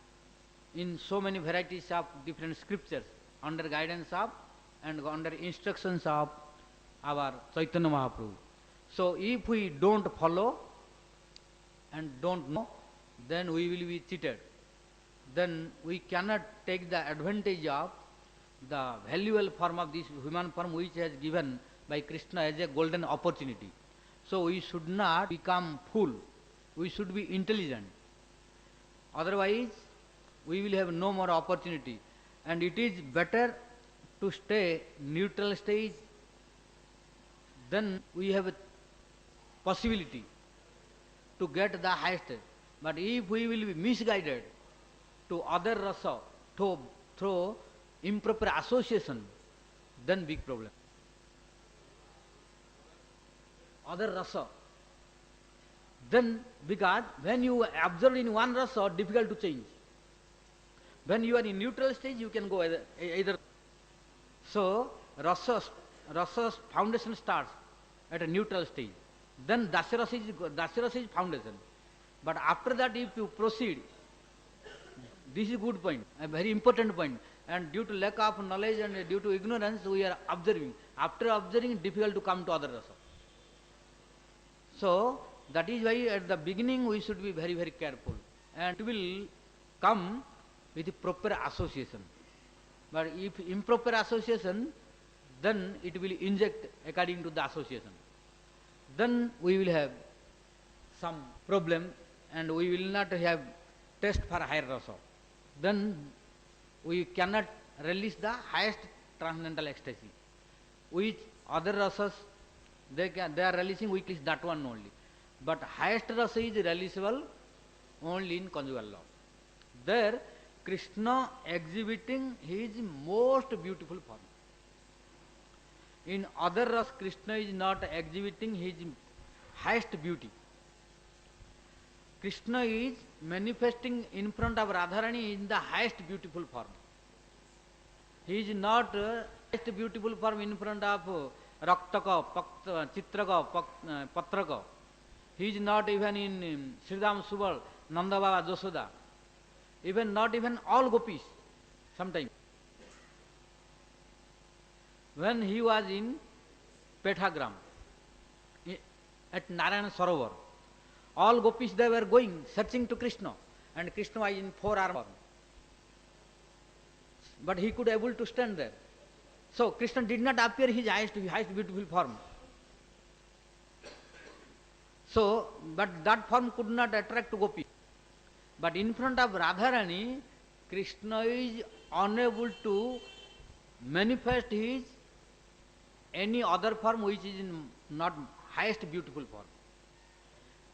in so many varieties of different scriptures under guidance of and under instructions of our Chaitanya Mahaprabhu. So if we don't follow and don't know, then we will be cheated. Then we cannot take the advantage of the valuable form of this human form which has given by Krishna as a golden opportunity. So we should not become fool. We should be intelligent. Otherwise, we will have no more opportunity. And it is better to stay neutral stage. Then we have a possibility to get the highest. But if we will be misguided to other rasa through improper association, then big problem. Other rasa. Then, because when you observe in one rasa, difficult to change. When you are in neutral stage, you can go either. So, rasa's foundation starts at a neutral stage. Then Dasarasa is foundation. But after that, if you proceed, this is a good point, a very important point. And due to lack of knowledge and due to ignorance, we are observing. After observing, difficult to come to other rasa. So, That is why at the beginning we should be very, very careful. And it will come with proper association. But if improper association, then it will inject according to the association. Then we will have some problem and we will not have taste for higher rasa. Then we cannot release the highest transcendental ecstasy. Which other rasas, they are releasing, we release that one only. But highest rasa is releasable only in conjugal love. There, Krishna exhibiting his most beautiful form. In other ras, Krishna is not exhibiting his highest beauty. Krishna is manifesting in front of Radharani in the highest beautiful form. He is not highest beautiful form in front of Raktaka, Chitraka, Patraka. He is not even in Sridham Subal, Nanda Baba, Josoda. Even not even all gopis sometimes. When he was in Pethagram at Narayana Sarovar, all gopis they were going searching to Krishna, and Krishna was in 4 arms. But he could able to stand there. So Krishna did not appear his highest beautiful form. So, but that form could not attract gopis. But in front of Radharani, Krishna is unable to manifest his any other form which is not highest beautiful form.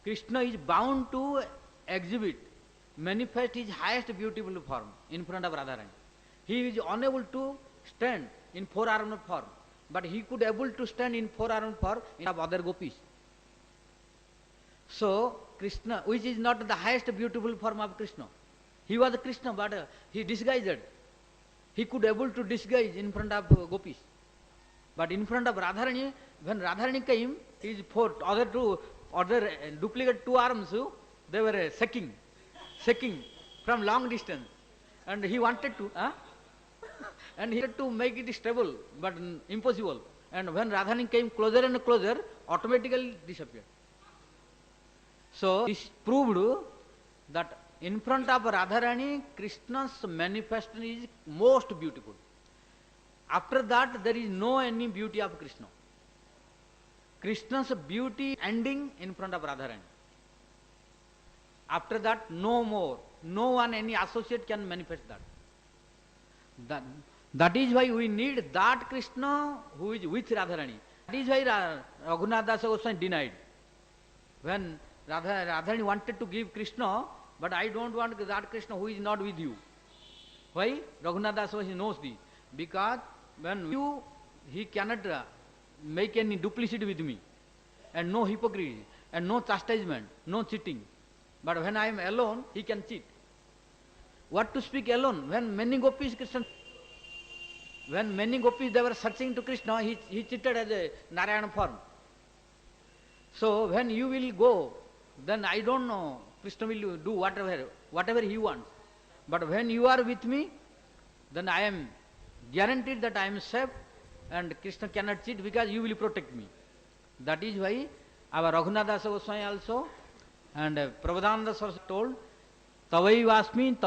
Krishna is bound to exhibit, manifest his highest beautiful form in front of Radharani. He is unable to stand in 4-armed form, but he could able to stand in 4-armed form in other gopis. So, Krishna, which is not the highest beautiful form of Krishna. He was Krishna, but he disguised. He could able to disguise in front of gopis. But in front of Radharani, when Radharani came, his other duplicate 2 arms, they were shaking from long distance. And he wanted to, and he had to make it stable, but impossible. And when Radharani came closer and closer, automatically disappeared. So, this proved that in front of Radharani, Krishna's manifestation is most beautiful. After that, there is no any beauty of Krishna. Krishna's beauty ending in front of Radharani. After that, no more. No one, any associate can manifest that. That is why we need that Krishna who is with Radharani. That is why Raghunath Das Goswami denied. When Radharani wanted to give Krishna, but I don't want that Krishna who is not with you. Why? Raghunath Das Goswami knows this. Because when you, he cannot make any duplicity with me, and no hypocrisy, and no chastisement, no cheating. But when I am alone, he can cheat. What to speak alone? When many gopis they were searching to Krishna, he cheated as a Narayana form. So when you will go, then I don't know, Krishna will do whatever he wants. But when you are with me, then I am guaranteed that I am safe, and Krishna cannot cheat because you will protect me. That is why our Raghunath Das Goswami also and Prabodhananda Saraswati told, Tavaivasmi,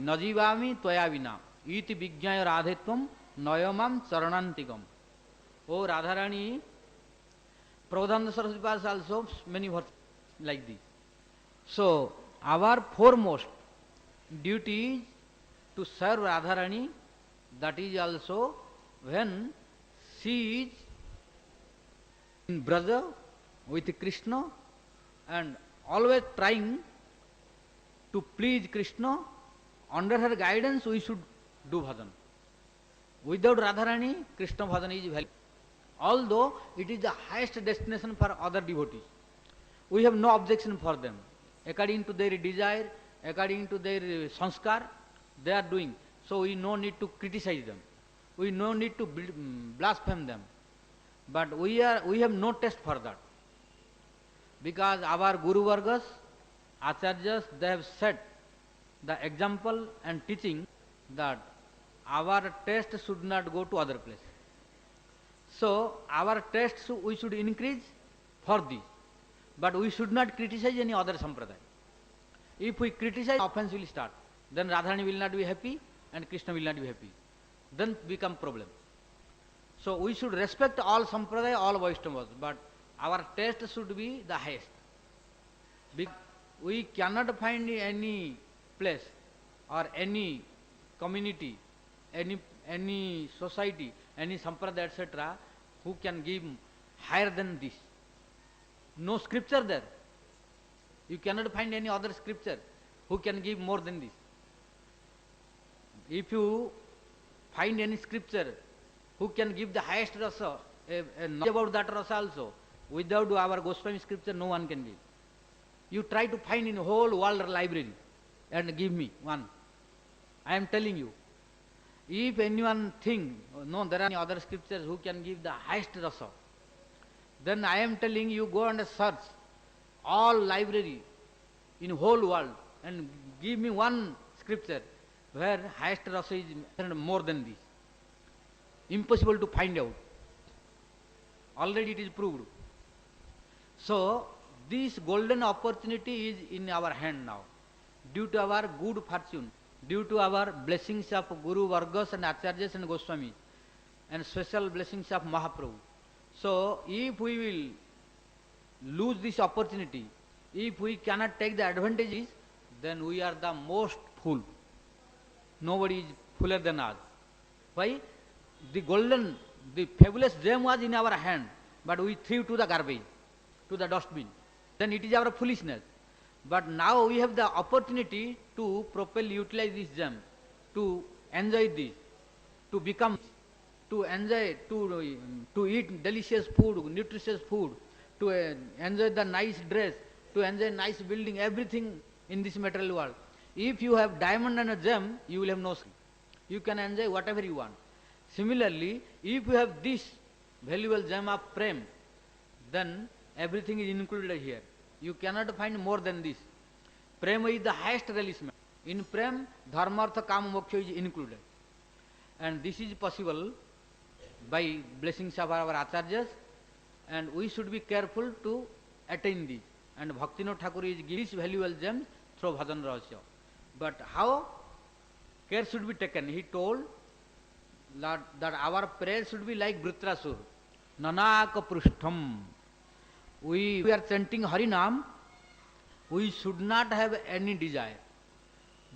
najivami tvaya vina, iti vijnaya radhetvam, nayamam charanantikam. Oh Radharani, Prabodhananda Saraswati also many verses like this. So, our foremost duty is to serve Radharani. That is also when she is in brother with Krishna and always trying to please Krishna. Under her guidance we should do bhajan. Without Radharani, Krishna bhajan is very. Although it is the highest destination for other devotees, we have no objection for them. According to their desire, according to their sanskar, they are doing. So we no need to criticize them. We no need to blaspheme them. But we have no taste for that. Because our Guru Vargas, Acharyas, they have set the example and teaching that our taste should not go to other place. So our taste we should increase for this. But we should not criticize any other sampradaya. If we criticize, offense will start. Then Radharani will not be happy and Krishna will not be happy. Then become problem. So we should respect all sampradaya, all Vaishnavas, but our taste should be the highest. We cannot find any place or any community, any society, any sampradaya, etc., who can give higher than this. No scripture there. You cannot find any other scripture who can give more than this. If you find any scripture who can give the highest rasa, knowledge about that rasa also, without our Goswami scripture, no one can give. You try to find in whole world library and give me one. I am telling you. If anyone think, no, there are any other scriptures who can give the highest rasa, then I am telling you, go and search all library in whole world and give me one scripture where highest rasa is more than this. Impossible to find out. Already it is proved. So, this golden opportunity is in our hand now. Due to our good fortune, due to our blessings of Guru Vargas and Acharyas and Goswamis, and special blessings of Mahaprabhu. So, if we will lose this opportunity, if we cannot take the advantages, then we are the most fool. Nobody is fuller than us. Why? The golden, the fabulous gem was in our hand, but we threw to the garbage, to the dustbin. Then it is our foolishness. But now we have the opportunity to properly utilize this gem, to enjoy this, to become, to enjoy, to eat delicious food, nutritious food, to enjoy the nice dress, to enjoy nice building, everything in this material world. If you have diamond and a gem, you will have no sin. You can enjoy whatever you want. Similarly, if you have this valuable gem of prem, then everything is included here. You cannot find more than this. Prem is the highest relishment. In prem, dharma, artha, kama, moksha is included. And this is possible by blessings of our acharyas, and we should be careful to attain this. And Bhaktivinoda Thakur is giving this valuable gems through Bhajana-rahasya. But how? Care should be taken. He told that our prayer should be like Vritrasur. Nanaka Prustham. We are chanting Harinam, we should not have any desire.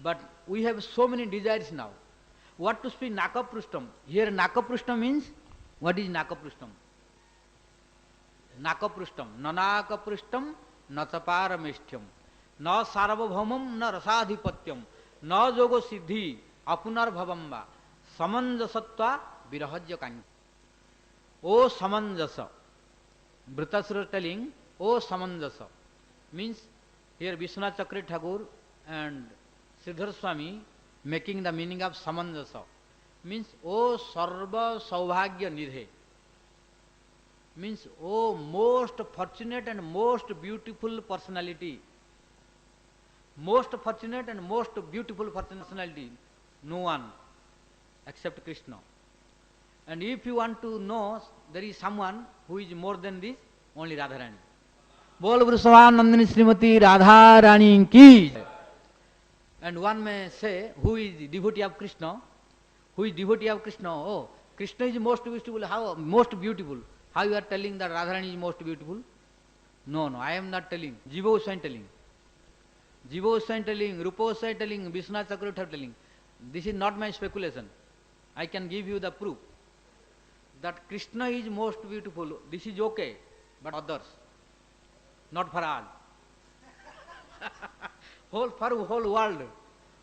But we have so many desires now. What to speak Nakaprustham? Here Nakaprustham means, what is Nakaprustham? Nakaprustham. Nanakaprustham nachaparamestham. Na sarvabhaumam na rasadhipatyam. Na jogo siddhi apunar bhavamba. Samanjasatva virahajya kanya. O samanjasa. Vritrasura telling, O samanjasa, means here Vishwanath Chakravarti Thakur and Śrīdhara Swami making the meaning of samanjasa, means O sarva saubhagya nidhe, means O most fortunate and most beautiful personality, most fortunate and most beautiful personality, no one except Krishna. And if you want to know there is someone who is more than this, only Radharani. Bol Vrishavanandani Srimati Radharani ki. And one may say, who is the devotee of Krishna? Who is devotee of Krishna? Oh, Krishna is most beautiful. How? Most beautiful. How you are telling that Radharani is most beautiful? No, I am not telling. Jiva Goswami telling. Jiva Goswami telling, Rupa Goswami telling, Vishwanath Chakravarti telling. This is not my speculation. I can give you the proof that Krishna is most beautiful. This is okay, but others, not for us. For whole world,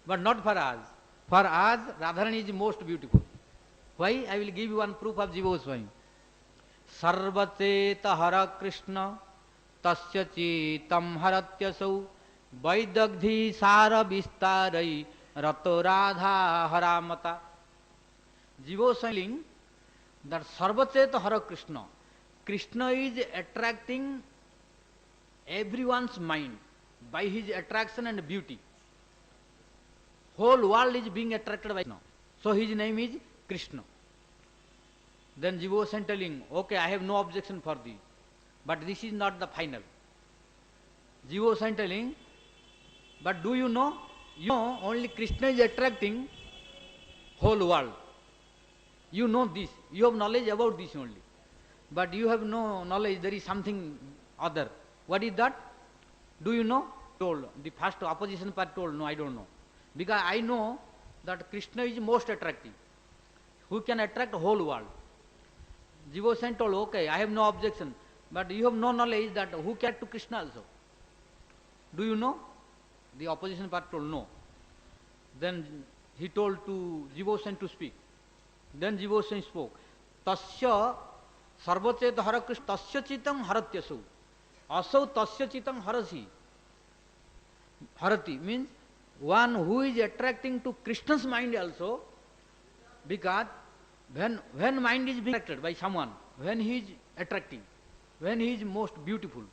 but not for us. For us, Radharani is most beautiful. Why? I will give you one proof of Jiva Goswami. Sarvaceta hara Krishna tasya chetam haratyasau vaidagdhi sara vistarai rato radha haramata. Jiva Goswami that Sarvaceta hara Krishna. Krishna is attracting everyone's mind by his attraction and beauty. Whole world is being attracted by Krishna. So his name is Krishna. Then Jiva Goswami telling, okay, I have no objection for thee, but this is not the final. Jiva Goswami telling, but do you know? You know only Krishna is attracting whole world. You know this. You have knowledge about this only. But you have no knowledge there is something other. What is that? Do you know? Told. The first opposition part told, no, I don't know. Because I know that Krishna is most attractive. Who can attract the whole world? Jiva Goswami told, okay, I have no objection. But you have no knowledge that who can to Krishna also. Do you know? The opposition part told, no. Then he told to Jiva Goswami to speak. Then Jiva Goswami spoke. Tasya sarvachet hara Krishna tasya chitam haratyasu. Asau tasya chitam harasi. Harati means one who is attracting to Krishna's mind also, because when mind is being attracted by someone, when he is attracting, when he is most beautiful,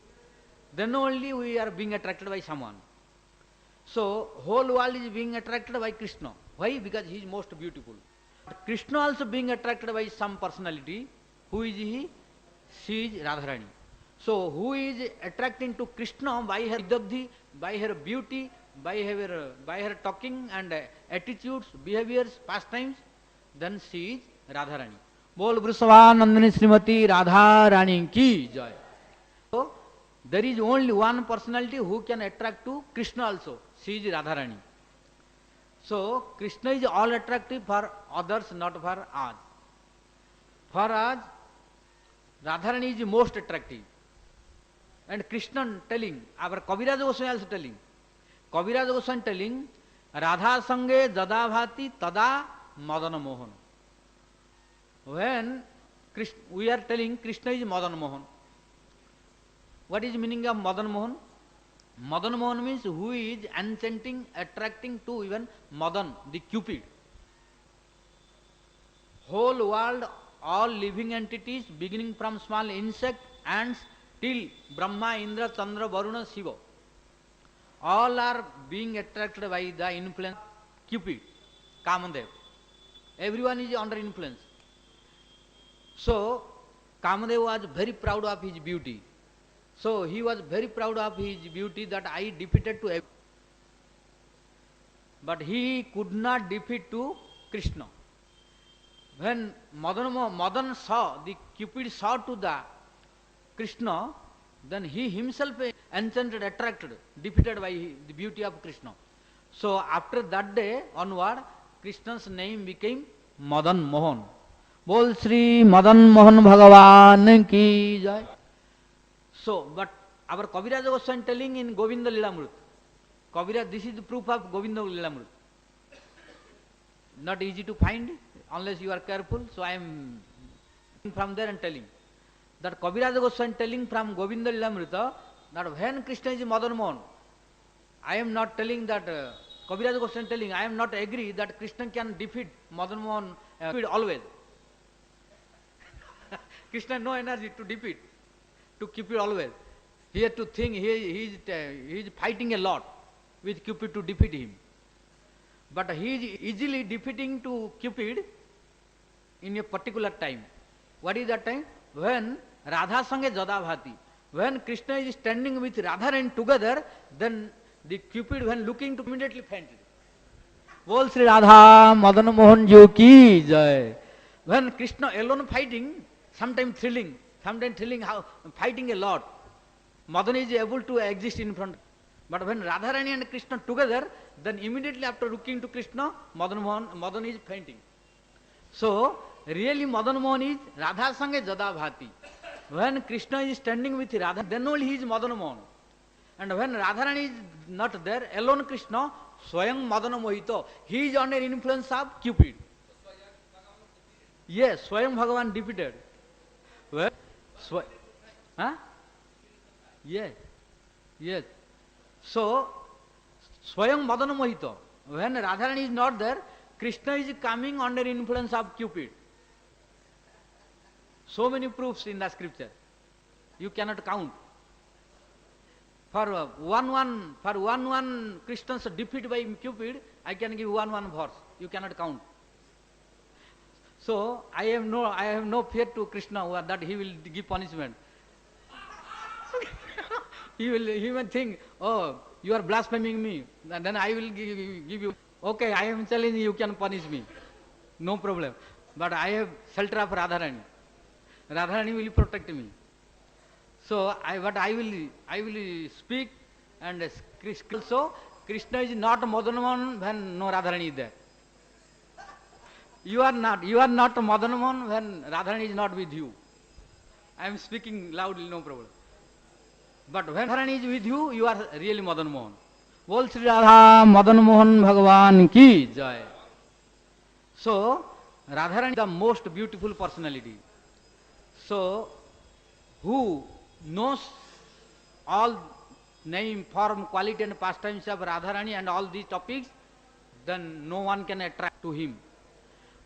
then only we are being attracted by someone. So whole world is being attracted by Krishna. Why? Because he is most beautiful. But Krishna also being attracted by some personality. Who is he? She is Radharani. So who is attracting to Krishna by her vidabdhi, by her beauty, by her talking and attitudes, behaviors, pastimes, then she is Radharani. Bol Vrishavanandani Srimati Radharani ki jai. So there is only one personality who can attract to Krishna also. She is Radharani. So Krishna is all attractive for others, not for us. For us, Radharani is most attractive. And Krishna telling, our Kaviraj Goswami also telling. Kaviraj Goswami telling, Radha Sange Jada Bhati Tada Madana Mohan. When we are telling Krishna is Madan Mohan. What is the meaning of Madan Mohan? Madan Mohan means who is enchanting, attracting to even Madan, the Cupid. Whole world, all living entities, beginning from small insect, ants, till Brahma, Indra, Chandra, Varuna, Shiva. All are being attracted by the influence of Cupid, Kamadev. Everyone is under influence. So, Kamadev was very proud of his beauty. So, he was very proud of his beauty that I defeated to everyone. But he could not defeat to Krishna. When Madan saw, the Cupid saw to the Krishna, then he himself enchanted, attracted, defeated by the beauty of Krishna. So after that day onward, Krishna's name became Madan Mohan. Bol Shri Madan Mohan Bhagavan ki jai. So, but our Kaviraj Goswami telling in Govinda Lilamrut. Kaviraj, this is the proof of Govinda Lilamrut. Not easy to find unless you are careful. So I am from there and telling. That Kaviraj Goswami telling from Govinda Lilamrita that when Krishna is Madan Mohan, I am not telling that, Kaviraj Goswami telling, I am not agree that Krishna can defeat Madan Mohan always. Krishna no energy to defeat, to Cupid always. He had to think, he is fighting a lot with Cupid to defeat him. But he is easily defeating to Cupid in a particular time. What is that time? When Radha Sange Jada Bhati. When Krishna is standing with Radha and together, then the Cupid, when looking to immediately fainted. Bol Shri Radha Madan Mohan Ji ki jai. When Krishna alone fighting, sometimes thrilling, how fighting a lot. Madan is able to exist in front. But when Radharani and Krishna together, then immediately after looking to Krishna, Madan is fainting. So, really Madan Mohan is Radha Sange Jada Bhati. When Krishna is standing with Radha, then only he is Madan Mohan. And when Radharani is not there, alone Krishna, Swayam Madan Mohito, he is under influence of Cupid. Yes, Swayam Bhagavan defeated. Well, Yes. So, Swayam Madan Mohito. When Radharani is not there, Krishna is coming under influence of Cupid. So many proofs in the scripture. You cannot count. For one Krishna's defeat by Cupid, I can give one verse. You cannot count. So I have no fear to Krishna that he will give punishment. he will think, oh, you are blaspheming me. And then I will give you, okay, I am telling you can punish me. No problem. But I have shelter of Radharani. Radharani will protect me. So I will speak, and also Krishna is not Madanmohan when no Radharani is there. You are not Madanmohan when Radharani is not with you. I am speaking loudly, no problem. But when Radharani is with you, you are really Madanmohan. Bol Shri Radha Madanmohan Bhagavan ki jai. So Radharani is the most beautiful personality. So who knows all name, form, quality and pastimes of Radharani and all these topics, then no one can attract to him.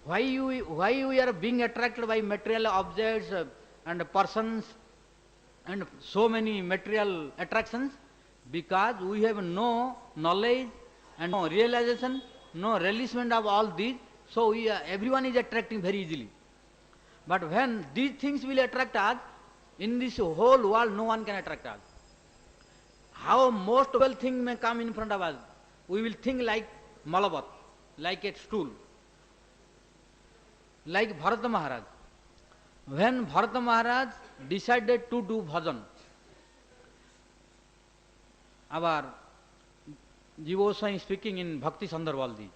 Why we are being attracted by material objects and persons and so many material attractions? Because we have no knowledge and no realization, no relishment of all these, so everyone is attracting very easily. But when these things will attract us, in this whole world no one can attract us. How most well thing may come in front of us, we will think like Malabat, like a stool. Like Bharata Maharaj. When Bharata Maharaj decided to do bhajan, our Jiva Goswami speaking in Bhakti Sandarbha.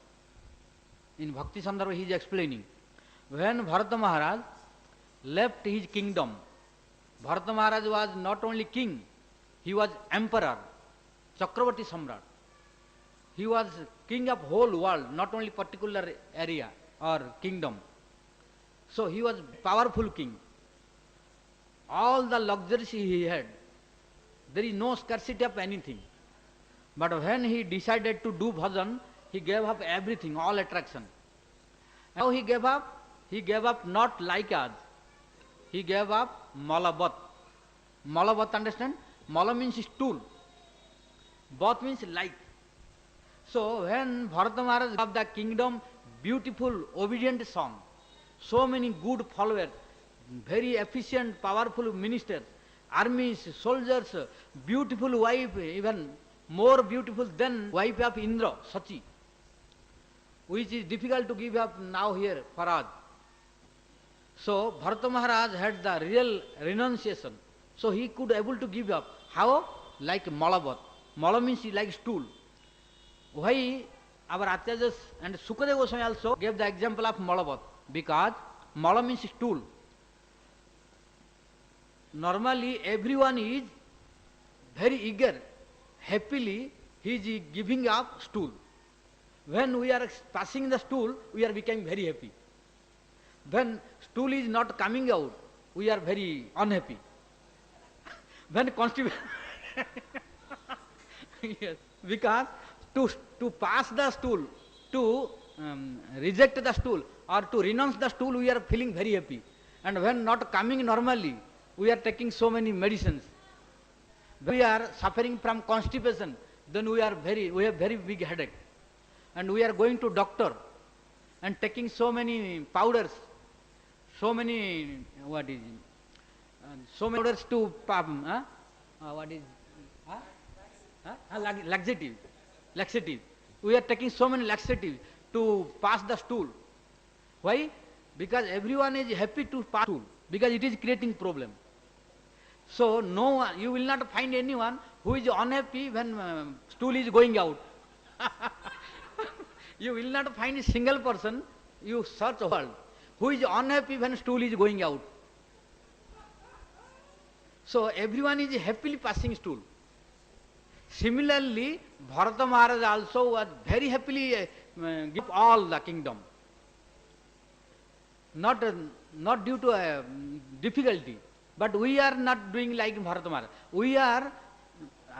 In Bhakti Sandarbha he is explaining. When Bharata Maharaj left his kingdom, Bharata Maharaj was not only king, he was emperor, Chakravarti Samrat. He was king of whole world, not only particular area or kingdom. So he was powerful king. All the luxuries he had, there is no scarcity of anything. But when he decided to do bhajan, he gave up everything, all attraction. How he gave up? He gave up not like us. He gave up Malabat. Malabat, understand? Mala means stool. Bat means like. So when Bharata Maharaj gave the kingdom, beautiful, obedient son, so many good followers, very efficient, powerful ministers, armies, soldiers, beautiful wife, even more beautiful than wife of Indra, Sachi, which is difficult to give up now here for us. So Bharata Maharaj had the real renunciation. So he could able to give up. How? Like Malabat. Mala means like stool. Why our Acharyas and Sukadeva Goswami also gave the example of Malabat? Because Mala means stool. Normally everyone is very eager, happily he is giving up stool. When we are passing the stool, we are becoming very happy. When stool is not coming out, we are very unhappy. When constipation, yes, because to pass the stool, to reject the stool or to renounce the stool, we are feeling very happy. And when not coming normally, we are taking so many medicines. When we are suffering from constipation, then we have very big headache. And we are going to doctor and taking so many powders, so many, so many powders to, laxative. We are taking so many laxatives to pass the stool. Why? Because everyone is happy to pass stool, because it is creating problem. So no one, you will not find anyone who is unhappy when stool is going out. You will not find a single person, you search the world, who is unhappy when stool is going out. So everyone is happily passing stool. Similarly, Bharata Maharaj also was very happily give all the kingdom. Not due to a difficulty, but we are not doing like Bharata Maharaj. We are,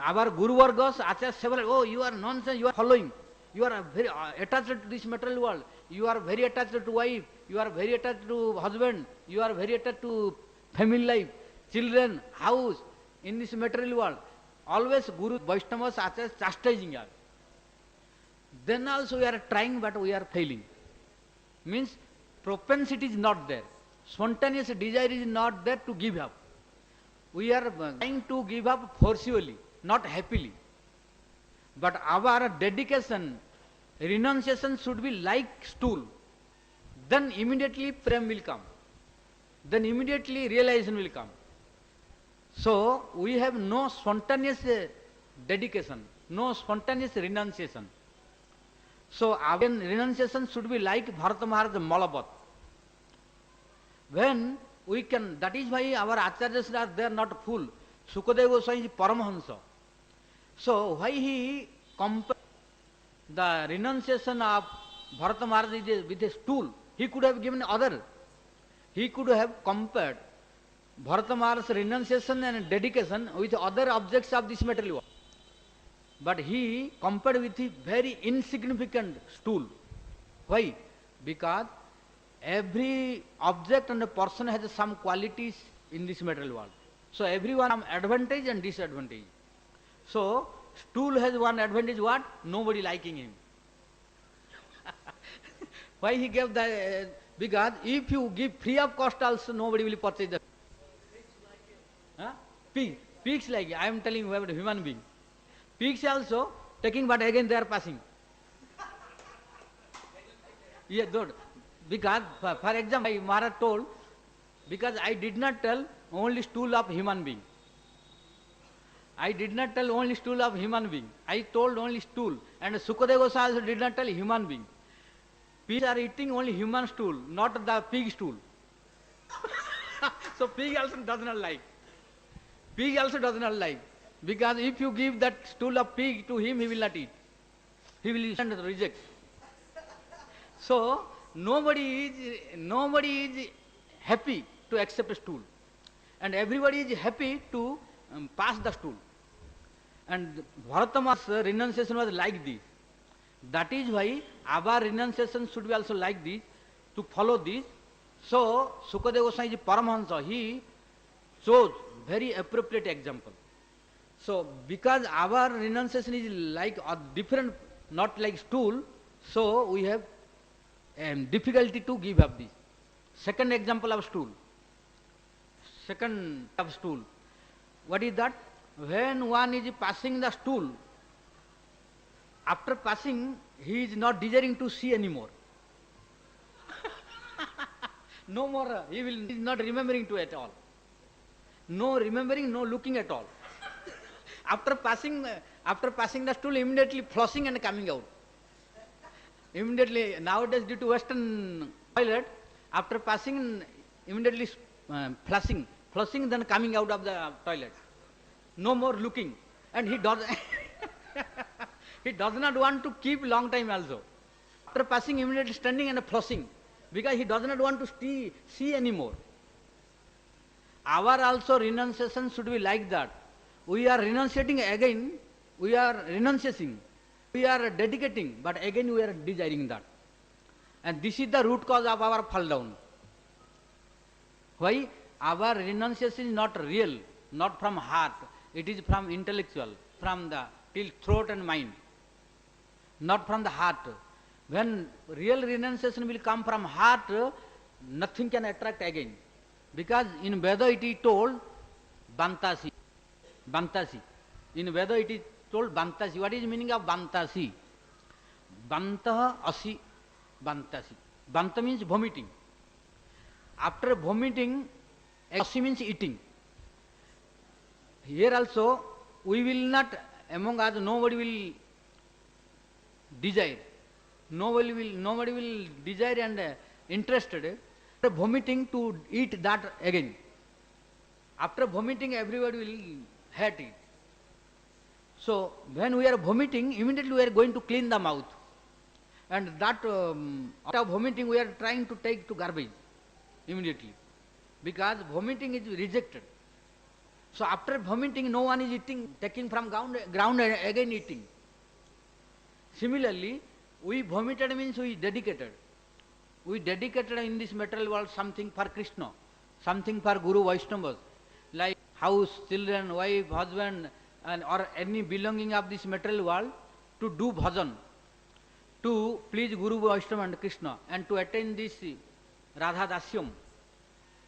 our Guru Vargas, Acharya several, oh, you are nonsense, you are following. You are very attached to this material world. You are very attached to wife. You are very attached to husband. You are very attached to family life, children, house, in this material world. Always Guru, Vaishnavas, Acharyas chastising us. Then also we are trying, but we are failing. Means propensity is not there. Spontaneous desire is not there to give up. we are trying to give up forcefully, not happily. But our dedication, renunciation should be like stool. Then immediately prem will come. Then immediately realization will come. So we have no spontaneous dedication, no spontaneous renunciation. So our renunciation should be like Bharata Maharaj Malabat. When we can, that is why our acharyas are there not full. Sukadeva Goswami is Paramahansa. So why he compared the renunciation of Bharata Maharaj with a stool? He could have given other. He could have compared Bharata Maharaj's renunciation and dedication with other objects of this material world. But he compared with a very insignificant stool. Why? Because every object and a person has some qualities in this material world. So everyone has advantage and disadvantage. So stool has one advantage, what? Nobody liking him. Why he gave that? Because if you give free of cost also, nobody will purchase the pigs like I am telling you about a human being. Pigs also taking, but again they are passing. Yeah, good. Because for example, Maharaj told, because I did not tell only stool of human being. I did not tell only stool of human being. I told only stool. And Sukadeva Goswami also did not tell human being. Pigs are eating only human stool, not the pig stool. So pig also does not like. Pig also does not like. Because if you give that stool of pig to him, he will not eat. He will reject. So nobody is happy to accept a stool. And everybody is happy to pass the stool. And Bharata Maharaj's renunciation was like this. That is why our renunciation should be also like this, to follow this. So Sukadeva Goswami Paramahansa, he chose very appropriate example. So because our renunciation is like a different, not like stool, so we have difficulty to give up this. Second example of stool. Second of stool. What is that? When one is passing the stool, after passing, he is not desiring to see anymore. No more, he is not remembering to at all. No remembering, no looking at all. After passing the stool, immediately flushing and coming out. Immediately, nowadays due to Western toilet, after passing, immediately flushing, then coming out of the toilet. No more looking. And he does he does not want to keep long time also. After passing, immediately standing and flushing, because he does not want to see anymore. Our also renunciation should be like that. We are renunciating again, we are renunciating, we are dedicating, but again we are desiring that. And this is the root cause of our fall down. Why? Our renunciation is not real, not from heart, it is from intellectual, from the till throat and mind, not from the heart. When real renunciation will come from heart, nothing can attract again. Because in Veda it is told Bantasi. Bantasi. In Veda it is told Bantasi. What is the meaning of Bantasi? Bantah asi Bantasi. Banta means vomiting. After vomiting, asi means eating. Here also, we will not, among us, nobody will desire. Nobody will desire and interested. After vomiting to eat that again. After vomiting, everybody will hate it. So when we are vomiting, immediately we are going to clean the mouth. And that after vomiting, we are trying to take to garbage immediately. Because vomiting is rejected. So after vomiting, no one is eating, taking from ground and again eating. Similarly, we vomited means we dedicated. We dedicated in this material world something for Krishna, something for Guru Vaishnavas, like house, children, wife, husband, and or any belonging of this material world, to do bhajan, to please Guru Vaishnava and Krishna, and to attain this Radha Dasyam.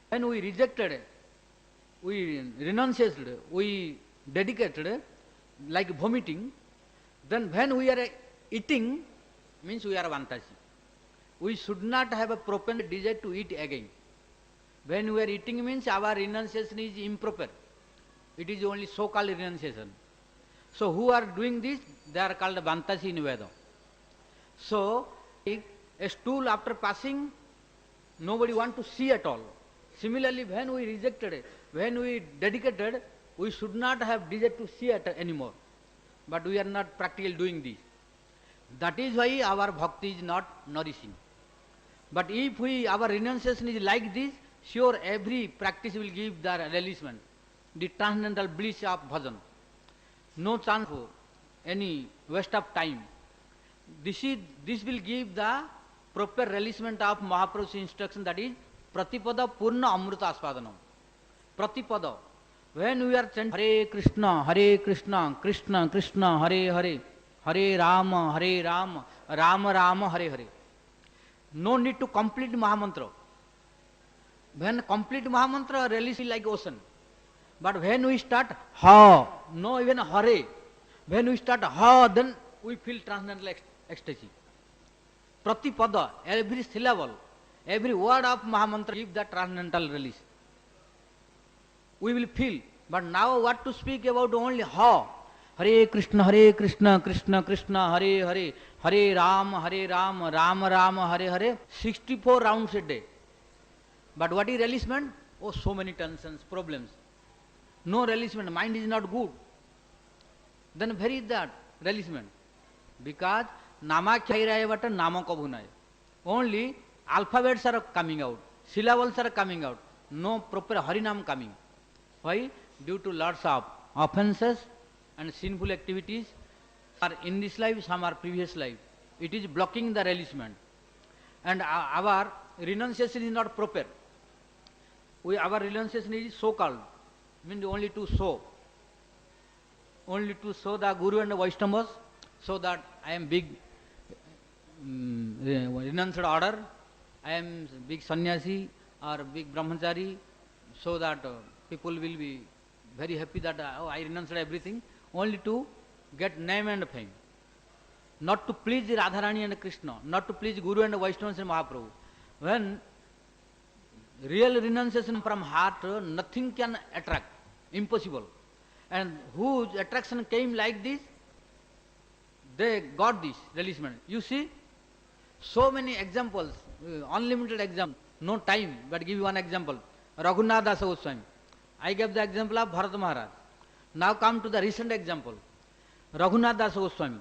When we rejected we renunciated, we dedicated, like vomiting, then when we are eating, means we are Vantasi. We should not have a proper desire to eat again. When we are eating means our renunciation is improper. It is only so-called renunciation. So who are doing this? They are called Vantasi in Veda. So a stool after passing, nobody want to see at all. Similarly, when we rejected, when we dedicated, we should not have desire to see it anymore. But we are not practically doing this. That is why our bhakti is not nourishing. But if our renunciation is like this, sure every practice will give the releasement, the transcendental bliss of bhajan. No chance for any waste of time. This will give the proper releasement of Mahaprabhu's instruction, that is Pratipada Purna Amruta Aspadanam. Pratipada. When we are chanting Hare Krishna, Krishna Krishna, Hare Hare, Hare Rama, Rama Rama, Hare Hare. No need to complete Mahamantra. When complete Mahamantra, release is like ocean. But when we start Ha, no even Hare. When we start Ha, then we feel transcendental ecstasy. Pratipada, every syllable, every word of Mahamantra gives the transcendental release. We will feel. But now what to speak about only Ha? Hare Krishna, Krishna Krishna, Hare Hare, Hare Rama, Rama Rama, Hare Hare, 64 rounds a day. But what is releasement? Oh, so many tensions, problems. No releasement, mind is not good. Then where is that releasement? Because Nama Khairayavata Nama Kabhunaya. Only alphabets are coming out, syllables are coming out, no proper Harinam coming. Why? Due to lots of offenses and sinful activities are in this life, some are previous life. It is blocking the releasement. And our renunciation is not proper. Our renunciation is so-called, means only to show. Only to show the Guru and the Vaishnavas, so that I am big renuncied order, I am big sannyasi or big brahmachari, so that people will be very happy that I renounced everything, only to get name and fame. Not to please Radharani and Krishna, not to please Guru and Vaishnavas and Mahaprabhu. When real renunciation from heart, nothing can attract, impossible. And whose attraction came like this, they got this releasement. You see, so many examples, unlimited examples, no time, but give you one example. Raghunath Dasa Goswami. I gave the example of Bharata Maharaj. Now come to the recent example. Raghunath Dasa Goswami.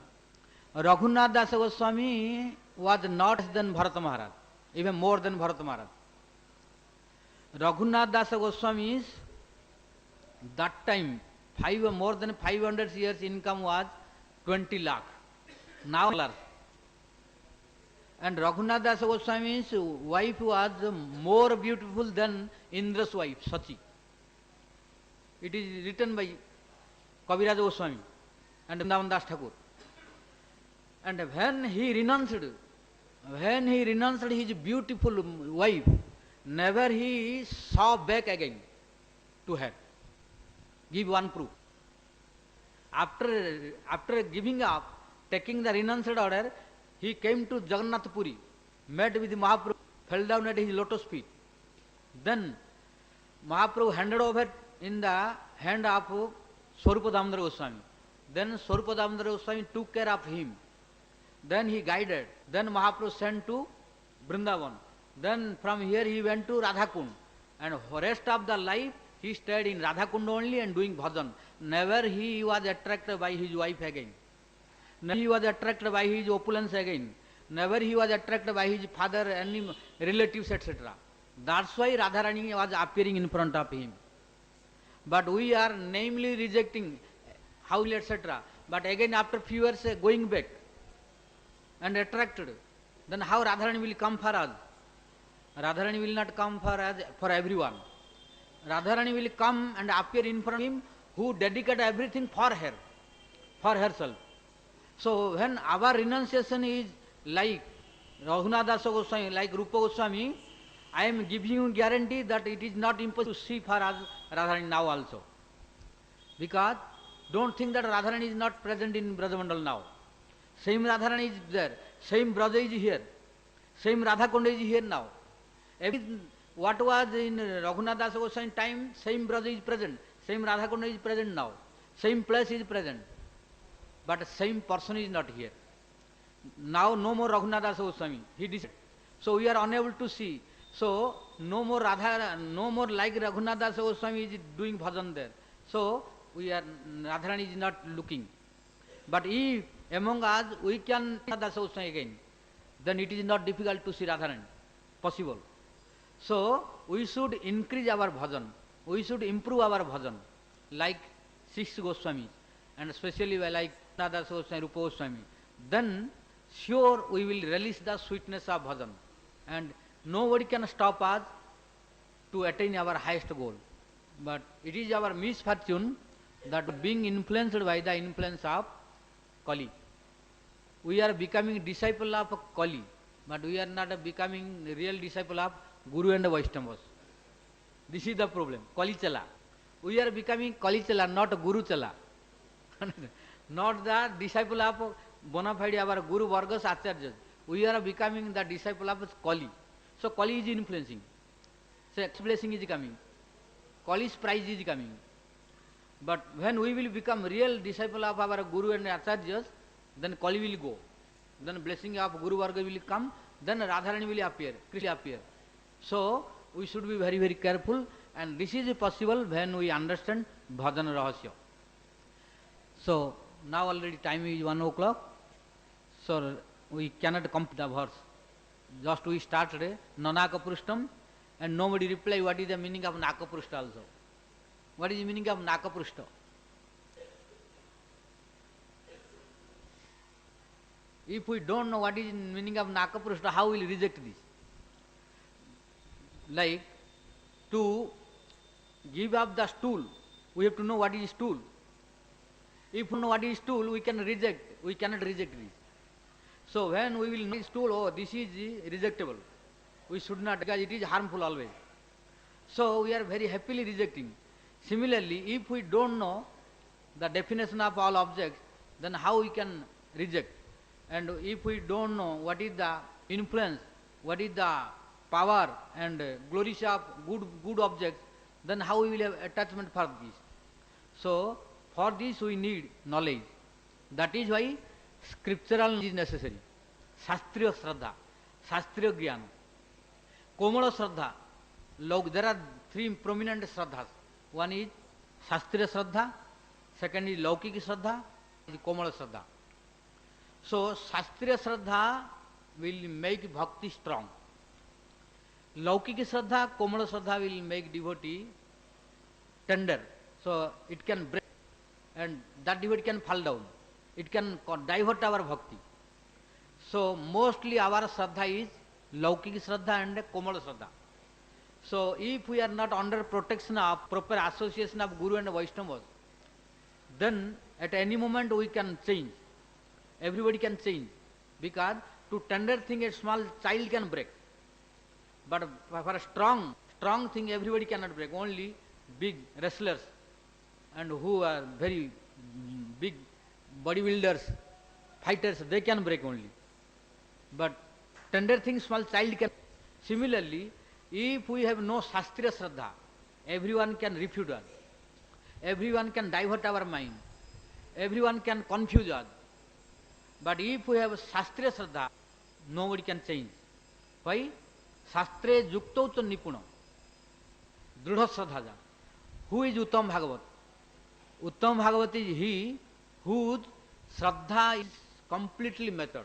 Raghunath Dasa Goswami was not less than Bharata Maharaj, even more than Bharata Maharaj. Raghunath Dasa Goswami is, that time, more than 500 years income was 20 lakh. Now, and Raghunath Dasa Goswami's wife was more beautiful than Indra's wife, Sachi. It is written by Kaviraj Goswami and Vrindavan Das Thakur. And when he renounced his beautiful wife, never he saw back again to her. Give one proof. After giving up, taking the renounced order, he came to Jagannath Puri, met with Mahaprabhu, fell down at his lotus feet. Then Mahaprabhu handed over in the hand of Svarūpa Goswami. Then Svarūpa Goswami took care of him. Then he guided. Then Mahaprabhu sent to Vrindavan. Then from here he went to Radhakund. And rest of the life he stayed in Radhakund only and doing bhajan. Never he was attracted by his wife again. Never he was attracted by his opulence again. Never he was attracted by his father, any relatives, etc. That's why Radharani was appearing in front of him. But we are namely rejecting Howli, etc. But again after few years going back and attracted. Then how Radharani will come for us? Radharani will not come for everyone. Radharani will come and appear in front of him who dedicate everything for her, for herself. So when our renunciation is like Raghunath Dasa Goswami, like Rupa Goswami, I am giving you guarantee that it is not impossible to see for Radharani now also. Because don't think that Radharani is not present in Brajamandal now. Same Radharani is there, same Braja is here, same Radhakonda is here now. What was in Raghunath Das Goswami time, same Braja is present, same Radhakonda is present now, same place is present. But same person is not here. Now no more Raghunath Das Goswami, he decided. So we are unable to see. So no more Radha, no more like Raghunath Das Goswami is doing bhajan there. So we are, Radharani is not looking. But if among us we can see Das Goswami again, then it is not difficult to see Radharani, possible. So we should increase our bhajan, we should improve our bhajan, like 6 Goswamis, and especially like Das Goswami, Rupa Goswami. Then sure we will release the sweetness of bhajan, and nobody can stop us to attain our highest goal. But it is our misfortune that being influenced by the influence of Kali. We are becoming disciple of Kali, but we are not becoming real disciple of Guru and Vaishnavas. This is the problem. Kali Chala. We are becoming Kali Chala, not Guru Chala. Not the disciple of bona fide our Guru Vargas Acharyas. We are becoming the disciple of Kali. So Kali is influencing. So blessing is coming. Kali's prize is coming. But when we will become real disciple of our Guru and Acharyas, then Kali will go. Then blessing of Guru Varga will come, then Radharani will appear, Krishna will appear. So we should be very, very careful, and this is possible when we understand Bhajana-rahasya. So now already time is 1 o'clock, so we cannot complete the verse. Just we started Nanakaprushtam, and nobody reply what is the meaning of Nakaprushta also. What is the meaning of Nakaprushta? If we don't know what is the meaning of Nakaprushta, how will we reject this? Like to give up the stool, we have to know what is stool. If we know what is stool, we can reject. We cannot reject this. So when we will know stool, oh, this is rejectable. We should not, because it is harmful always. So we are very happily rejecting. Similarly, if we don't know the definition of all objects, then how we can reject? And if we don't know what is the influence, what is the power and glories of good objects, then how we will have attachment for this? So for this we need knowledge. That is why scriptural knowledge is necessary. Shastriya Shraddha, Shastriya Jnana, Komala Shraddha. There are 3 prominent Shraddhas. One is Shastriya Shraddha, second is Laukika Shraddha, is Komala Shraddha. So Shastriya Shraddha will make bhakti strong. Laukika Shraddha, Komala Shraddha will make devotee tender. So it can break, and that devotee can fall down. It can divert our bhakti. So mostly our Shraddha is Laukika Shraddha and Komala Shraddha. So if we are not under protection of proper association of Guru and Vaishnavas, then at any moment we can change. Everybody can change. Because to tender thing a small child can break. But for a strong thing everybody cannot break. Only big wrestlers and who are very big bodybuilders, fighters, they can break only. But tender thing small child can. Similarly, if we have no Shastriya Shraddha, everyone can refute us. Everyone can divert our mind. Everyone can confuse us. But if we have Shastriya Shraddha, nobody can change. Why? Shastre Yukto to Nipuna. Drudha Shraddhaja. Who is Uttam Bhagavat? Uttam Bhagavat is he whose Shraddha is completely matured.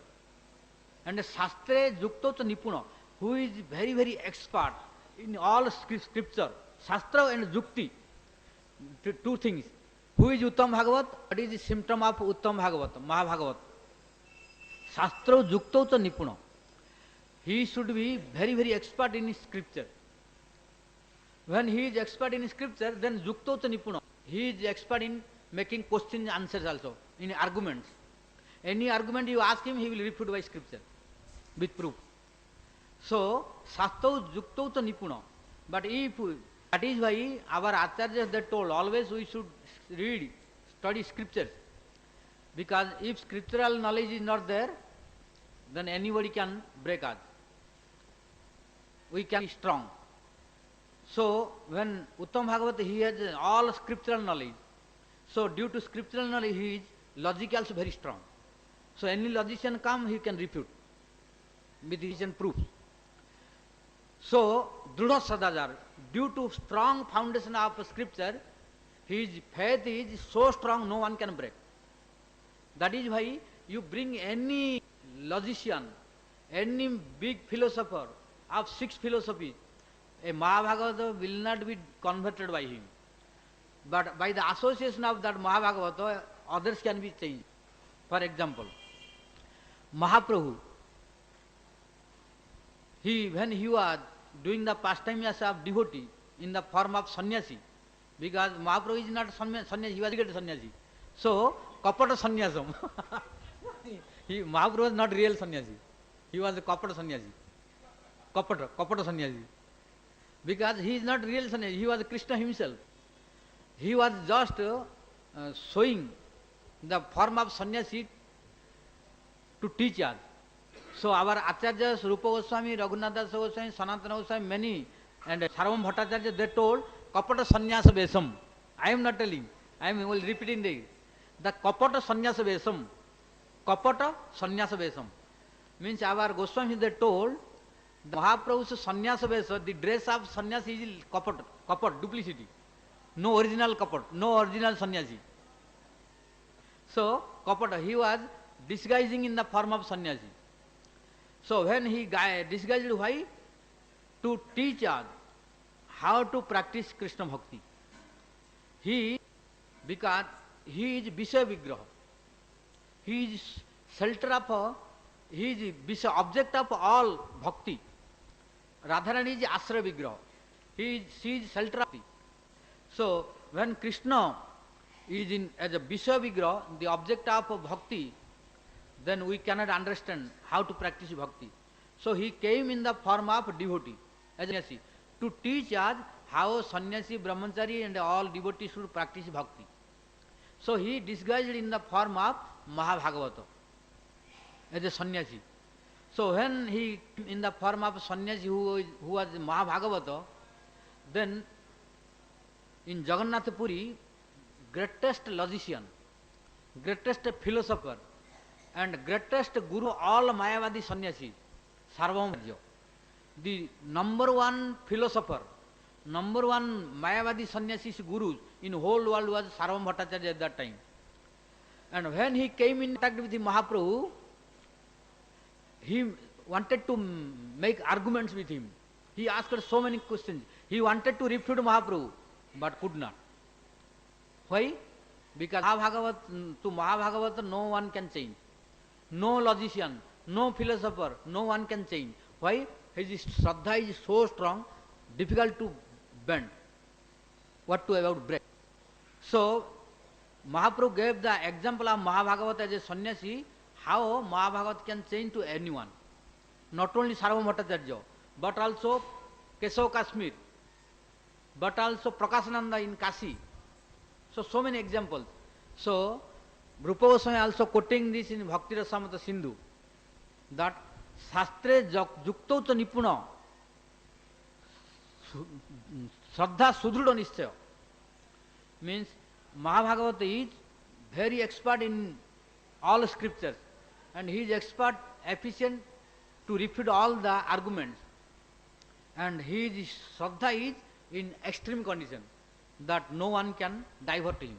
And Shastre Yukto to Nipuna, who is very, very expert in all scripture, Shastra and Yukti, 2 things. Who is Uttam Bhagavat? What is the symptom of Uttam Bhagavat, Mahabhagavat? Shastra Yukto to Nipuna. He should be very, very expert in scripture. When he is expert in scripture, then Yukto to Nipuna. He is expert in making question answers also, in arguments. Any argument you ask him, he will refute by scripture with proof. So, Sastau Juktau to Nipuna. But if, that is why our Acharyas they told always we should read, study scriptures. Because if scriptural knowledge is not there, then anybody can break us. We can be strong. So, when Uttam Bhagavata, he has all scriptural knowledge. So, due to scriptural knowledge, his logic also very strong. So, any logician come, he can refute with his own proof. So, Drudha Sadajar, due to strong foundation of scripture, his faith is so strong, no one can break. That is why you bring any logician, any big philosopher of 6 philosophies, a Mahabhagavata will not be converted by him. But by the association of that Mahabhagavata, others can be changed. For example, Mahaprabhu, when he was doing the pastimes of devotee in the form of sannyasi, because Mahaprabhu is not sannyasi, he was a sannyasi. So, kapata sannyasam. Mahaprabhu was not real sannyasi. He was a kapata sannyasi. Kapata sannyasi. Because he is not real sannyasi, he was Krishna himself. He was just showing the form of sannyasi to teach us. So our Acharyas, Rupa Goswami, Raghunatha Goswami, Sanatana Goswami, many, and Sarvam Bhattacharya, they told Kapata Sannyasa Vesam. I am not telling, I am only repeating this. The Kapata Sannyasa Vesam. Kapata Sannyasa Vesam. Means our Goswami, they told the Mahaprabhu's Sannyasa Vesa, the dress of sannyasi is kapat, duplicity. No original kapat, no original sannyasi. So, kapata, he was disguising in the form of sannyasi. So, when he disguised, why? To teach us how to practice Krishna Bhakti. Because he is Vishaya Vigraha. He is shelter of, he is Vishaya, object of all Bhakti. Radharani is Asra Vigraha. She is shelter of Bhakti. So, when Krishna is as a Vishaya Vigraha, the object of Bhakti, then we cannot understand how to practice Bhakti. So, he came in the form of devotee, as a sannyasi, to teach us how sannyasi, brahmachari and all devotees should practice Bhakti. So, he disguised in the form of Mahabhagavata, as a sannyasi. So, when he in the form of sannyasi who was Mahabhagavata, then in Jagannath Puri, greatest logician, greatest philosopher, and greatest guru, all Mayavadi sannyasi, Sarvam Bhajya. The number one philosopher, number one Mayavadi sannyasis gurus in whole world was Sarvam Bhattacharya at that time. And when he came in contact with the Mahaprabhu, he wanted to make arguments with him. He asked so many questions. He wanted to refute Mahaprabhu, but could not. Why? Because to Mahabhagavata no one can change. No logician, no philosopher, no one can change. Why? His Shraddha is so strong, difficult to bend. What to about break? So, Mahaprabhu gave the example of Mahabhagavata as a sannyasi, how Mahabhagavata can change to anyone. Not only Sarvam Bhattacharya, but also Kesava Kashmir, but also Prakashananda in Kashi. So many examples. So, Rupa Goswami also quoting this in Bhakti Rasamrita Sindhu, that Shastre Juktau to Nipuna, Shraddha Sudruda Nishchaya. Means Mahabhagavata is very expert in all scriptures, and he is expert, efficient to refute all the arguments. And his Shraddha is in extreme condition, that no one can divert him.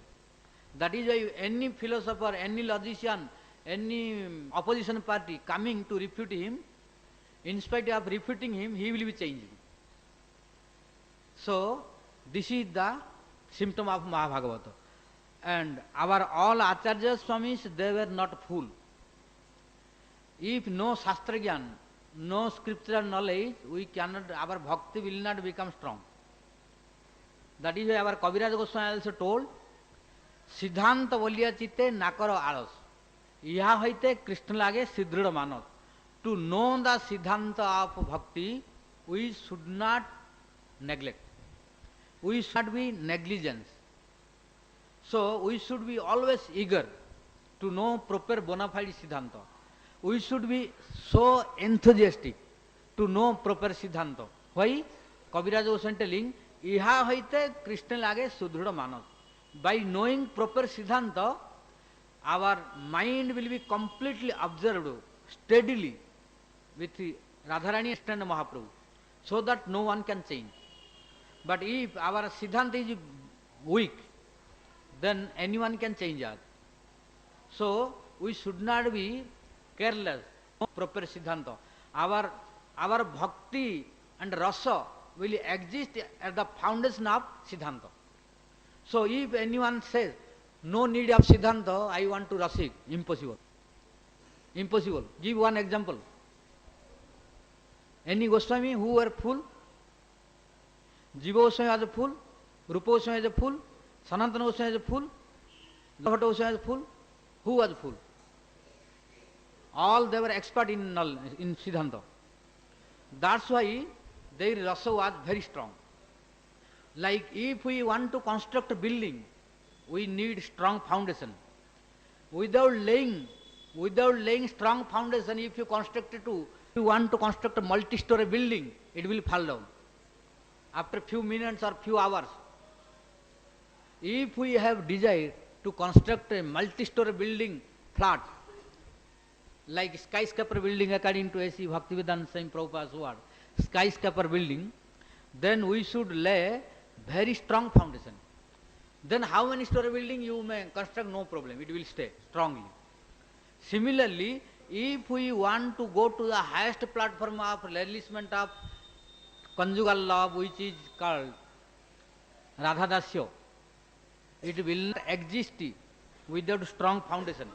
That is why any philosopher, any logician, any opposition party coming to refute him, in spite of refuting him, he will be changed. So, this is the symptom of Mahabhagavata. And our all Acharya Swamis, they were not fool. If no Shastra Gyan, no scriptural knowledge, we cannot, our bhakti will not become strong. That is why our Kaviraj Goswami also told, Siddhanta Valya Chitte Nakaro Alas. Iha haite Krishna lage Siddhrida Manas. to know the Siddhanta of Bhakti, we should not neglect. We should not be negligent. So we should be always eager to know proper bona fide Siddhanta. We should be so enthusiastic to know proper Siddhanta. Why? Kaviraj was telling, Iha haite Krishna lage sudruda manas. By knowing proper Siddhanta, our mind will be completely observed steadily with Radharani and Mahaprabhu, so that no one can change. But if our Siddhanta is weak, then anyone can change us. So we should not be careless of proper Siddhanta. Our bhakti and rasa will exist at the foundation of Siddhanta. So if anyone says, no need of Siddhanta, I want to rasik, impossible. Impossible. Give one example. Any Goswami who were full? Jiva Goswami was a fool, Rupa Goswami was a fool, Sanatana Goswami was a fool, Bhatta Goswami was a fool. Who was a fool? All they were expert in Siddhanta. That's why their rasa was very strong. Like if we want to construct a building, we need strong foundation. Without laying strong foundation, if you want to construct a multi-story building, it will fall down after few minutes or few hours. If we have desire to construct a multi-story building flat, like skyscraper building according to A.C. Bhaktivedanta Swami Prabhupada's word, skyscraper building, then we should lay very strong foundation. Then how many story building you may construct, no problem, it will stay strongly. Similarly, if we want to go to the highest platform of realization of conjugal love, which is called Radha-dasya, it will not exist without strong foundation.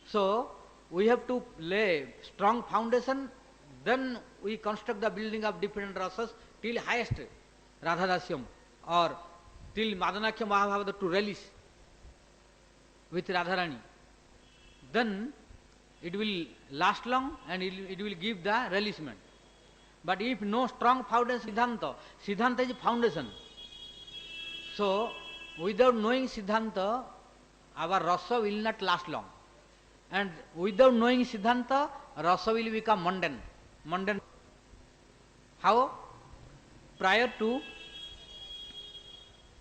So we have to lay strong foundation, then we construct the building of different rasas till highest Radha-dasyam or till Madanakhya Mahabharata to release with Radharani. Then it will last long and it will give the releasement. But if no strong foundation, Siddhanta is foundation. So without knowing Siddhanta, our rasa will not last long. And without knowing Siddhanta, rasa will become mundane. Mundane. How? Prior to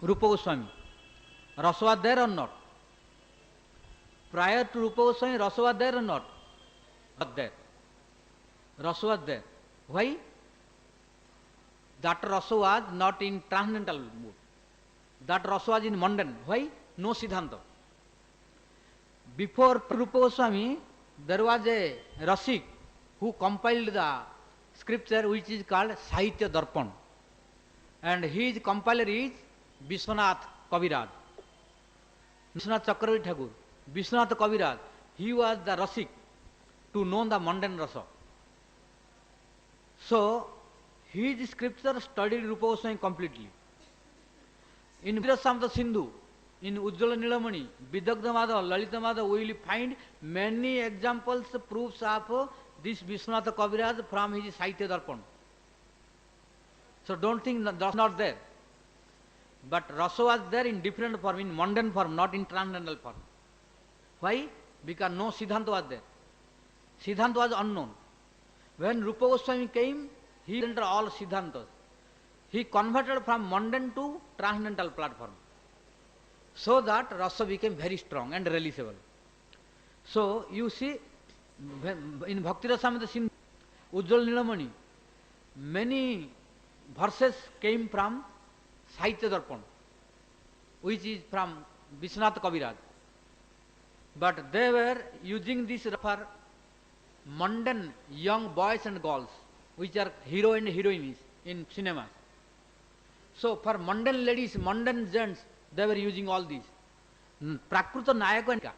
Rupa Goswami, rasa was there or not? Prior to Rupa Goswami, rasa was there or not? Not there. Rasa was there. Why? That rasa was not in transcendental mood. That rasa was in mundane. Why? No Siddhanta. Before Rupa Goswami, there was a Rasik who compiled the scripture which is called Sahitya Darpan. And his compiler is Vishwanath Kaviraj. Vishwanath Chakravarti Thakur. Vishwanath Kaviraj. He was the Rasik to know the mundane rasa. So, his scripture studied Rupa Goswami completely. In Virassamata Sindhu, in Ujjvala Nilamani, Vidagdha Madhava, Lalita Madhava, we will find many examples, proofs of this Vishwanath Kaviraj from his Sahitya Darpan. So don't think that's not there. But rasa was there in different form, in mundane form, not in transcendental form. Why? Because no Siddhanta was there. Siddhanta was unknown. When Rupa Goswami came, he entered all Siddhantas. He converted from mundane to transcendental platform, so that rasa became very strong and releasable. So you see, in Bhakti Rasamrita Sindhu, Ujjvala Nilamani, many verses came from Sahitya Darpan, which is from Vishwanath Kaviraj. But they were using this for mundane young boys and girls, which are hero and heroines in cinemas. So for mundane ladies, mundane gents, they were using all these. Prakruta Nayaka,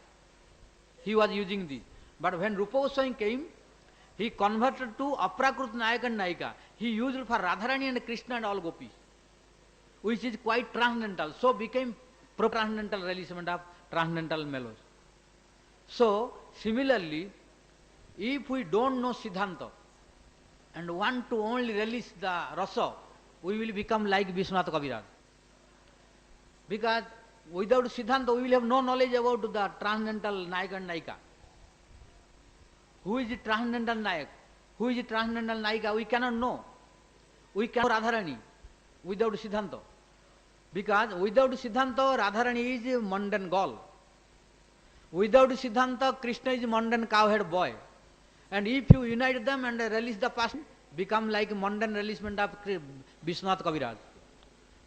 he was using these. But when Rupa Goswami came, he converted to Aprakruta Nayaka and Nayika. He used it for Radharani and Krishna and all gopis, which is quite transcendental. So became pro-transcendental releasement of transcendental melodies. So similarly, If we don't know Siddhanta and want to only release the rasa, we will become like Vishwanath Kaviraj. Because without Siddhanta, we will have no knowledge about the transcendental Nayak and Nayika. Who is the transcendental Nayak? Who is the transcendental Nayika? We cannot know. We cannot know Radharani without Siddhanta. Because without Siddhanta, Radharani is a mundane girl. Without Siddhanta, Krishna is a mundane cowhead boy. And if you unite them and release the passion, become like mundane releasement of Vishwanath Kaviraj,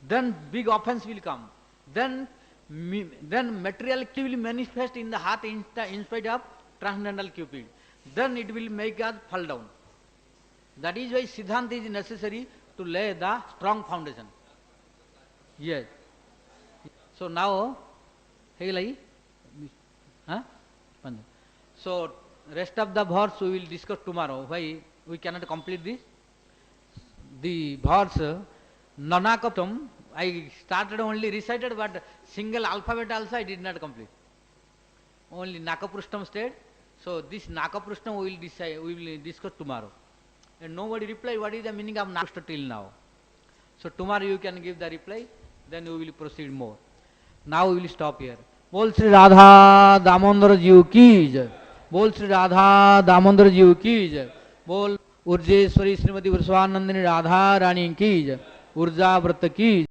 then big offense will come. Then material will manifest in the heart in spite of transcendental Cupid. Then it will make us fall down. That is why Siddhanta is necessary to lay the strong foundation. Yes. So now, so rest of the verse we will discuss tomorrow. Why we cannot complete this? The verse Nanakaptam, I started only recited, but single alphabet also I did not complete. Only Nakaprushtam stayed. So this Nakaprushtam we will discuss tomorrow. And nobody replied what is the meaning of Nakaprushtam till now. So tomorrow you can give the reply, then we will proceed more. Now we will stop here. Bol Shri Radha Damodar Ji ki jai. Bol Shri Radha Damodar Ji ki jai. Bol Urjeshwari Srimati Vriswanandini Radha Rani ki jai. Urja Vrata ki